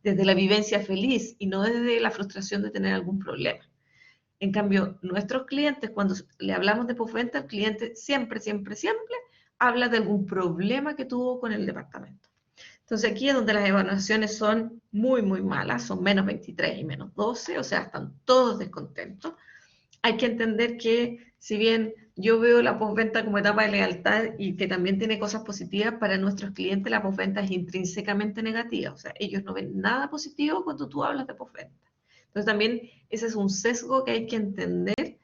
desde la vivencia feliz y no desde la frustración de tener algún problema. En cambio, nuestros clientes, cuando le hablamos de postventa, el cliente siempre, siempre, siempre habla de algún problema que tuvo con el departamento. Entonces aquí es donde las evaluaciones son muy, muy malas, son menos 23 y menos 12, o sea, están todos descontentos. Hay que entender que si bien yo veo la postventa como etapa de lealtad y que también tiene cosas positivas, para nuestros clientes la postventa es intrínsecamente negativa, o sea, ellos no ven nada positivo cuando tú hablas de postventa. Entonces también ese es un sesgo que hay que entender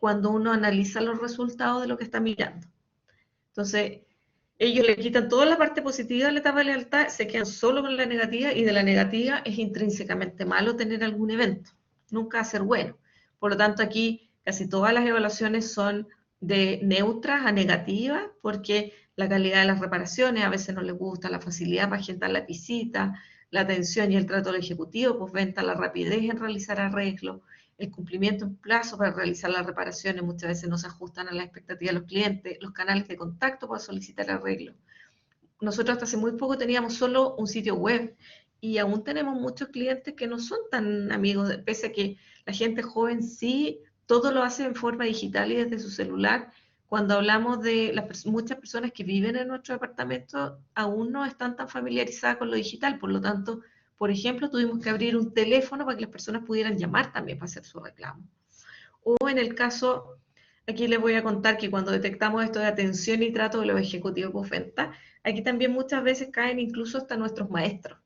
cuando uno analiza los resultados de lo que está mirando. Entonces, ellos le quitan toda la parte positiva de la etapa de lealtad, se quedan solo con la negativa, y de la negativa es intrínsecamente malo tener algún evento, nunca va a ser bueno. Por lo tanto, aquí casi todas las evaluaciones son de neutras a negativas, porque la calidad de las reparaciones a veces no les gusta, la facilidad para agendar la visita, la atención y el trato del ejecutivo, postventa, la rapidez en realizar arreglos, el cumplimiento en plazo para realizar las reparaciones muchas veces no se ajustan a las expectativas de los clientes, los canales de contacto para solicitar arreglos. Nosotros hasta hace muy poco teníamos solo un sitio web y aún tenemos muchos clientes que no son tan amigos, pese a que la gente joven sí, todo lo hace en forma digital y desde su celular. Cuando hablamos de muchas personas que viven en nuestro departamento, aún no están tan familiarizadas con lo digital, por lo tanto, por ejemplo, tuvimos que abrir un teléfono para que las personas pudieran llamar también para hacer su reclamo. O en el caso, aquí les voy a contar que cuando detectamos esto de atención y trato de los ejecutivos postventa, aquí también muchas veces caen incluso hasta nuestros maestros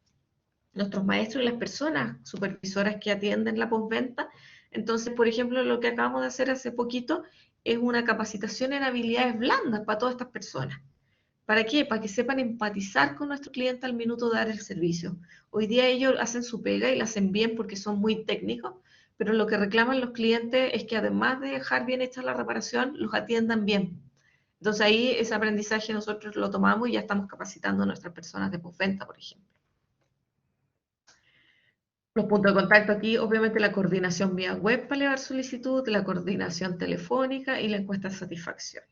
y las personas supervisoras que atienden la postventa. Entonces, por ejemplo, lo que acabamos de hacer hace poquito es una capacitación en habilidades blandas para todas estas personas. ¿Para qué? Para que sepan empatizar con nuestro cliente al minuto de dar el servicio. Hoy día ellos hacen su pega y la hacen bien porque son muy técnicos, pero lo que reclaman los clientes es que además de dejar bien hecha la reparación, los atiendan bien. Entonces ahí ese aprendizaje nosotros lo tomamos y ya estamos capacitando a nuestras personas de postventa, por ejemplo. Los puntos de contacto aquí, obviamente la coordinación vía web para elevar solicitud, la coordinación telefónica y la encuesta de satisfacción.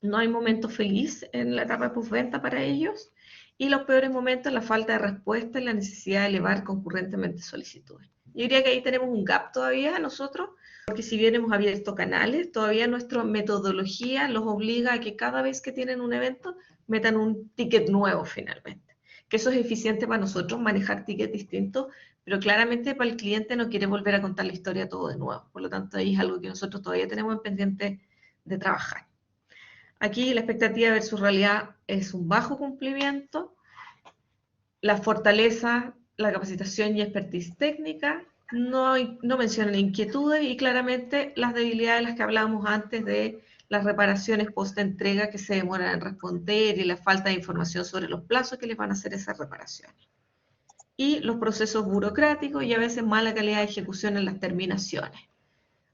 No hay momento feliz en la etapa de postventa para ellos, y los peores momentos, la falta de respuesta y la necesidad de elevar concurrentemente solicitudes. Yo diría que ahí tenemos un gap todavía nosotros, porque si bien hemos abierto canales, todavía nuestra metodología los obliga a que cada vez que tienen un evento metan un ticket nuevo finalmente. Que eso es eficiente para nosotros, manejar tickets distintos, pero claramente para el cliente no quiere volver a contar la historia todo de nuevo. Por lo tanto, ahí es algo que nosotros todavía tenemos en pendiente de trabajar. Aquí la expectativa versus realidad es un bajo cumplimiento, la fortaleza, la capacitación y expertise técnica, no mencionan inquietudes, y claramente las debilidades de las que hablábamos antes de las reparaciones post-entrega que se demoran en responder y la falta de información sobre los plazos que les van a hacer esas reparaciones. Y los procesos burocráticos y a veces mala calidad de ejecución en las terminaciones.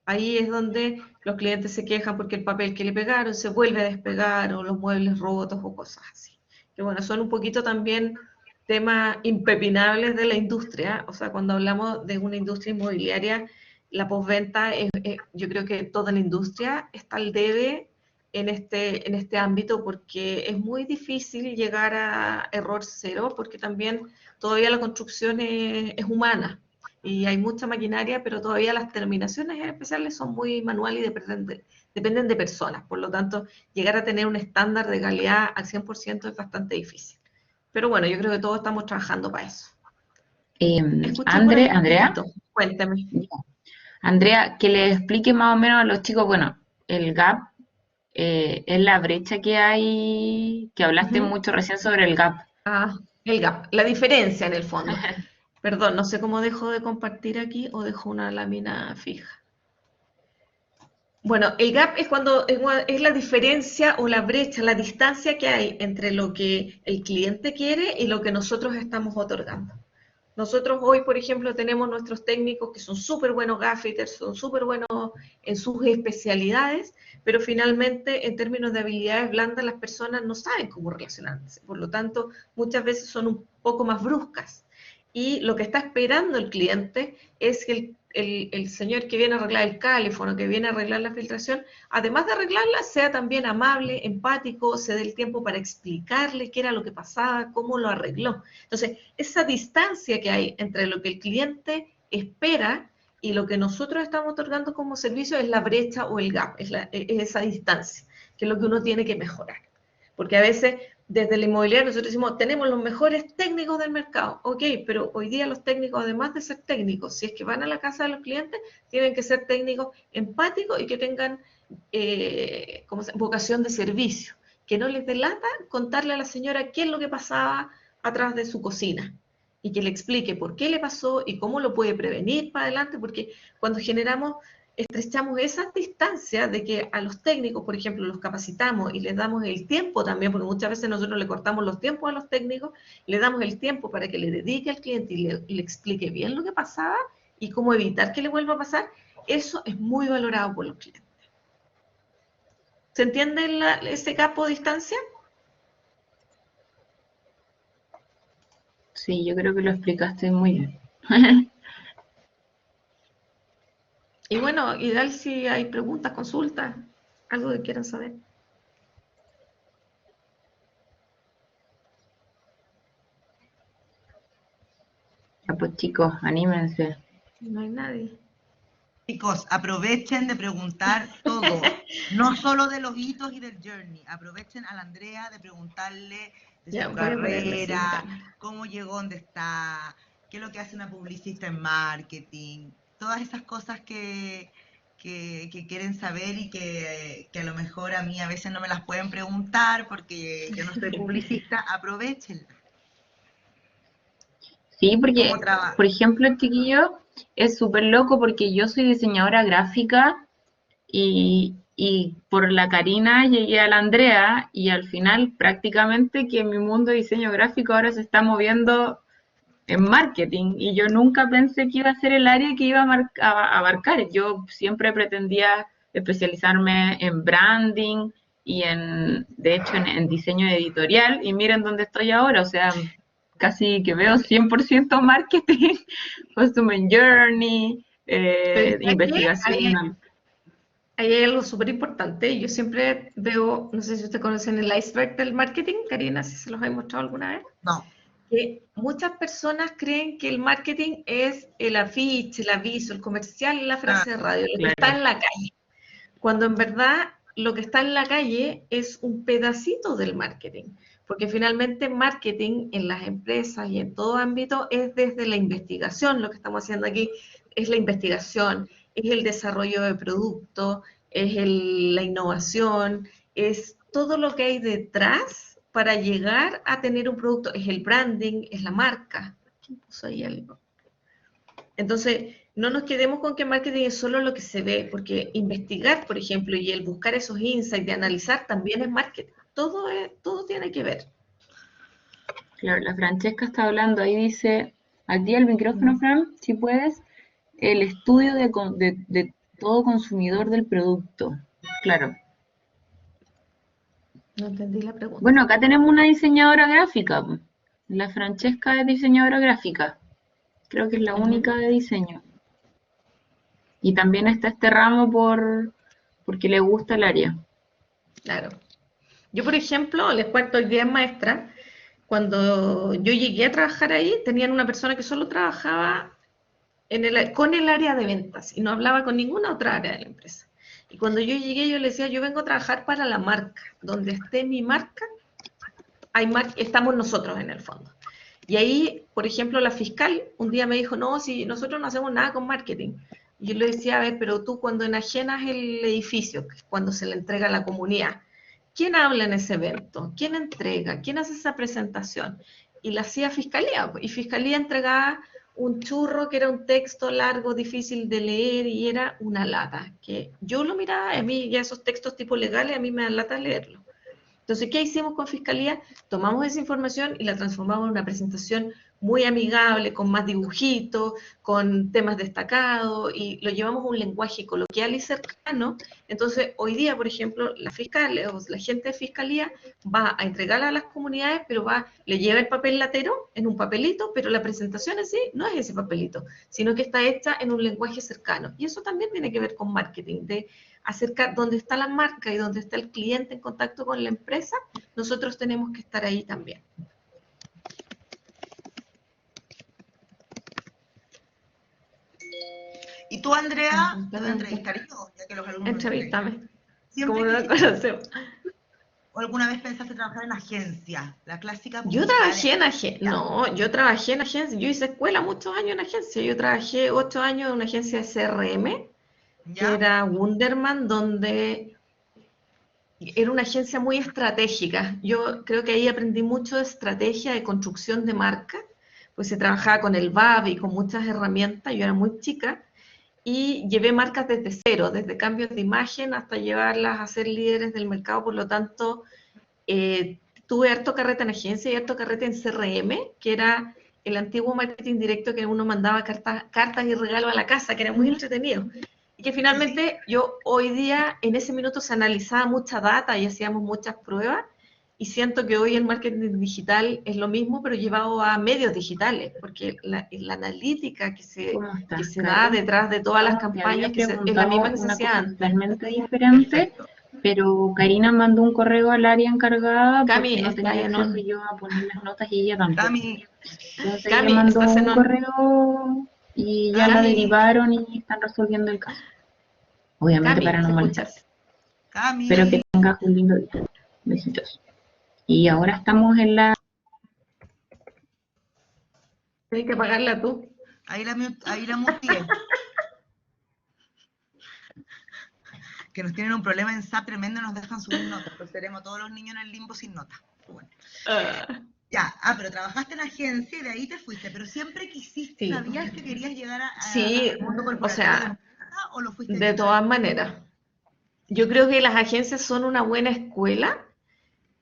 Ahí es donde los clientes se quejan porque el papel que le pegaron se vuelve a despegar, o los muebles rotos o cosas así. Que bueno, son un poquito también temas impepinables de la industria. O sea, cuando hablamos de una industria inmobiliaria, la postventa, yo creo que toda la industria está al debe en este ámbito, porque es muy difícil llegar a error cero, porque también todavía la construcción es humana y hay mucha maquinaria, pero todavía las terminaciones especiales son muy manuales y dependen de personas. Por lo tanto, llegar a tener un estándar de calidad al 100% es bastante difícil. Pero bueno, yo creo que todos estamos trabajando para eso. Escuché por ahí un Andrea, grito. Cuéntame. Andrea, que le explique más o menos a los chicos, bueno, el gap es la brecha que hay, que hablaste mucho recién sobre el gap. Ah, el gap, la diferencia en el fondo. Perdón, no sé cómo dejo de compartir aquí o dejo una lámina fija. Bueno, el gap es cuando es la diferencia o la brecha, la distancia que hay entre lo que el cliente quiere y lo que nosotros estamos otorgando. Nosotros hoy, por ejemplo, tenemos nuestros técnicos que son súper buenos gaffiters, son súper buenos en sus especialidades, pero finalmente en términos de habilidades blandas las personas no saben cómo relacionarse. Por lo tanto, muchas veces son un poco más bruscas. Y lo que está esperando el cliente es que el señor que viene a arreglar el calefón, que viene a arreglar la filtración, además de arreglarla, sea también amable, empático, se dé el tiempo para explicarle qué era lo que pasaba, cómo lo arregló. Entonces, esa distancia que hay entre lo que el cliente espera y lo que nosotros estamos otorgando como servicio es la brecha o el gap, es esa distancia, que es lo que uno tiene que mejorar. Porque a veces desde la inmobiliaria nosotros decimos, tenemos los mejores técnicos del mercado. Ok, pero hoy día los técnicos, además de ser técnicos, si es que van a la casa de los clientes, tienen que ser técnicos empáticos y que tengan vocación de servicio. Que no les delata contarle a la señora qué es lo que pasaba atrás de su cocina y que le explique por qué le pasó y cómo lo puede prevenir para adelante, porque cuando estrechamos esa distancia de que a los técnicos, por ejemplo, los capacitamos y les damos el tiempo también, porque muchas veces nosotros le cortamos los tiempos a los técnicos, le damos el tiempo para que le dedique al cliente y le explique bien lo que pasaba y cómo evitar que le vuelva a pasar, eso es muy valorado por los clientes. ¿Se entiende ese capo de distancia? Sí, yo creo que lo explicaste muy bien. Y bueno, ideal si hay preguntas, consultas, algo que quieran saber. Ya pues chicos, anímense. No hay nadie. Chicos, aprovechen de preguntar todo, no solo de los hitos y del journey. Aprovechen a la Andrea de preguntarle de Ya, su voy a ponerle sin carrera, cámara. cómo llegó donde está, qué es lo que hace una publicista en marketing, todas esas cosas que quieren saber y que a lo mejor a mí a veces no me las pueden preguntar porque yo no soy publicista. Aprovechenla. Sí, porque, ¿Cómo trabaja? por ejemplo, chiquillo, es súper loco porque yo soy diseñadora gráfica y por la Karina llegué a la Andrea y al final prácticamente que mi mundo de diseño gráfico ahora se está moviendo en marketing y yo nunca pensé que iba a ser el área que iba a abarcar. Yo siempre pretendía especializarme en branding y de hecho, en diseño editorial y miren dónde estoy ahora, o sea, casi que veo 100% marketing, customer journey, Pero ¿sabes qué? investigación. Ahí hay algo súper importante. Yo siempre veo, no sé si ustedes conocen el iceberg del marketing, Karina, si se los he mostrado alguna vez, No. que muchas personas creen que el marketing es el afiche, el aviso, el comercial, la frase de radio, lo que Claro. está en la calle. Cuando en verdad lo que está en la calle es un pedacito del marketing, porque finalmente marketing en las empresas y en todo ámbito es desde la investigación. Lo que estamos haciendo aquí es la investigación, es el desarrollo de producto, es la innovación, es todo lo que hay detrás para llegar a tener un producto, es el branding, es la marca. ¿Quién puso ahí algo? Entonces, no nos quedemos con que marketing es solo lo que se ve, porque investigar, por ejemplo, y el buscar esos insights, de analizar, también es marketing. Todo tiene que ver. Claro, la Francesca está hablando, ahí dice, activa el micrófono, Fran, si puedes, el estudio de todo consumidor del producto. Claro. No entendí la pregunta. Bueno, acá tenemos una diseñadora gráfica, La Francesca es diseñadora gráfica. Creo que es la Ujú. única de diseño. Y también está este ramo porque le gusta el área. Claro. Yo, por ejemplo, les cuento, hoy día es maestra. Cuando yo llegué a trabajar ahí, tenían una persona que solo trabajaba con el área de ventas y no hablaba con ninguna otra área de la empresa. Y cuando yo llegué, yo le decía, yo vengo a trabajar para la marca. Donde esté mi marca, estamos nosotros en el fondo. Y ahí, por ejemplo, la fiscal un día me dijo, no, si nosotros no hacemos nada con marketing. Y yo le decía, a ver, pero tú cuando enajenas el edificio, que es cuando se le entrega a la comunidad, ¿quién habla en ese evento? ¿Quién entrega? ¿Quién hace esa presentación? Y la hacía Fiscalía, y Fiscalía entregaba un churro que era un texto largo, difícil de leer y era una lata, que yo lo miraba, a mí ya esos textos tipo legales, a mí me dan lata leerlo. Entonces, ¿qué hicimos con Fiscalía? Tomamos esa información y la transformamos en una presentación muy amigable, con más dibujitos, con temas destacados, y lo llevamos a un lenguaje coloquial y cercano. Entonces, hoy día, por ejemplo, la fiscal o la gente de Fiscalía va a entregarla a las comunidades, pero le lleva el papel latero en un papelito, pero la presentación en sí no es ese papelito, sino que está hecha en un lenguaje cercano. Y eso también tiene que ver con marketing, de acercar donde está la marca y donde está el cliente en contacto con la empresa, nosotros tenemos que estar ahí también. Y tú, Andrea, te voy a entrevistar yo, ya que los alumnos no te entrevistan. Entrevístame. ¿Siempre ¿Cómo lo quisiste conocemos? o alguna vez pensaste trabajar en agencia? La clásica Yo publicidad trabajé en agencia, no, yo trabajé en agencia, yo hice escuela muchos años en agencia, yo trabajé 8 años en una agencia de CRM, que ¿ya? era Wunderman, donde era una agencia muy estratégica. Yo creo que ahí aprendí mucho de estrategia, de construcción de marca, pues se trabajaba con el BAB y con muchas herramientas, yo era muy chica, y llevé marcas desde cero, desde cambios de imagen hasta llevarlas a ser líderes del mercado, por lo tanto, tuve harto carrete en agencia y harto carrete en CRM, que era el antiguo marketing directo que uno mandaba cartas y regalos a la casa, que era muy entretenido. Y que finalmente yo hoy día, en ese minuto se analizaba mucha data y hacíamos muchas pruebas, y siento que hoy el marketing digital es lo mismo, pero llevado a medios digitales, porque la analítica ¿Cómo que estás, se da Caro? detrás de todas las Te había campañas, es la misma preguntado que se una hacía cosa antes. totalmente diferente, Perfecto. pero Karina mandó un correo al área encargada Cami, porque no está tenía en acceso on. yo a poner las notas y ella tampoco. Cami, Entonces ella Cami, mandó estás en un on. correo y ya la Cami, derivaron y están resolviendo el caso. Obviamente Cami, para no ¿me molestarte. escuchas? Espero que Cami. tengas un lindo día. Besitos. Y ahora estamos en la... Tienes que pagarla tú. Ahí la muteé. Que nos tienen un problema en SAP tremendo, nos dejan subir notas. Entonces tenemos todos los niños en el limbo sin notas. Bueno. Ya, pero trabajaste en agencia y de ahí te fuiste, pero siempre quisiste, Sí, ¿sabías que querías llegar sí, al mundo o corporativo de la sea, empresa o lo fuiste de viendo? todas maneras. Yo creo que las agencias son una buena escuela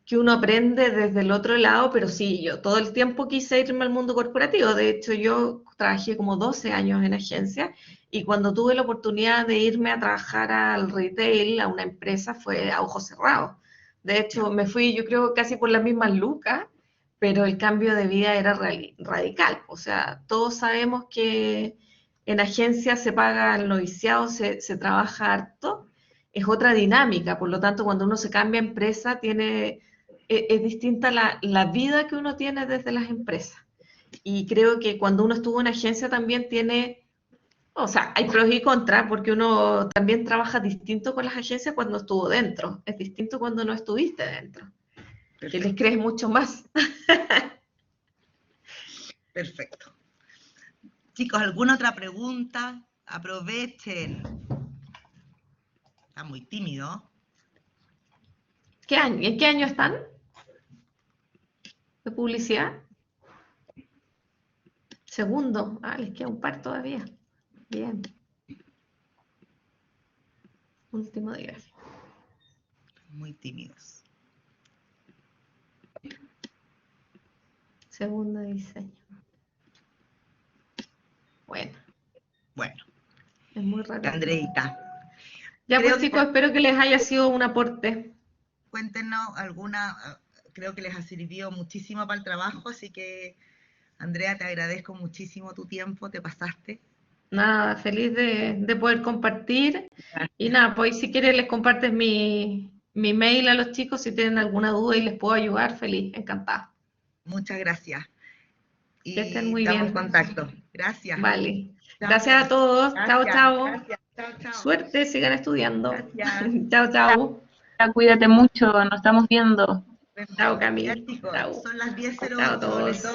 que uno aprende desde el otro lado, pero sí, yo todo el tiempo quise irme al mundo corporativo. De hecho, yo trabajé como 12 años en agencia y cuando tuve la oportunidad de irme a trabajar al retail, a una empresa, fue a ojos cerrados. De hecho, me fui, yo creo, casi por las mismas lucas, pero el cambio de vida era radical. O sea, todos sabemos que en agencia se paga el noviciado, se trabaja harto, es otra dinámica. Por lo tanto, cuando uno se cambia a empresa, es distinta la vida que uno tiene desde las empresas. Y creo que cuando uno estuvo en agencia también tiene, o sea, hay pros y contras, porque uno también trabaja distinto con las agencias cuando estuvo dentro. Es distinto cuando no estuviste dentro, que les Perfecto, crees mucho más. perfecto. Chicos, ¿alguna otra pregunta? Aprovechen. Está muy tímido. ¿En qué año están de publicidad? Segundo. Les queda un par todavía. Bien. Último día. Muy tímidos. Segundo de diseño. Bueno, Bueno, es muy raro. Andreita, Ya creo pues que chicos, espero que les haya sido un aporte. cuéntenos alguna, creo que les ha servido muchísimo para el trabajo, así que Andrea, te agradezco muchísimo tu tiempo, te pasaste. Nada, feliz de poder compartir. Y nada, pues si quieres les compartes mi mail a los chicos si tienen alguna duda y les puedo ayudar, feliz, encantada. Muchas gracias. Y Que estén muy estamos bien. en contacto. Gracias. Vale. Chao. Gracias a todos. Chao, Gracias, chao. gracias. Chao, chao. Suerte, sigan estudiando. Gracias. Chao, chao. Cuídate mucho, nos estamos viendo. Chao, Cami. Ya, chicos, Chao. son las 10:08. Chao a todos. Les doy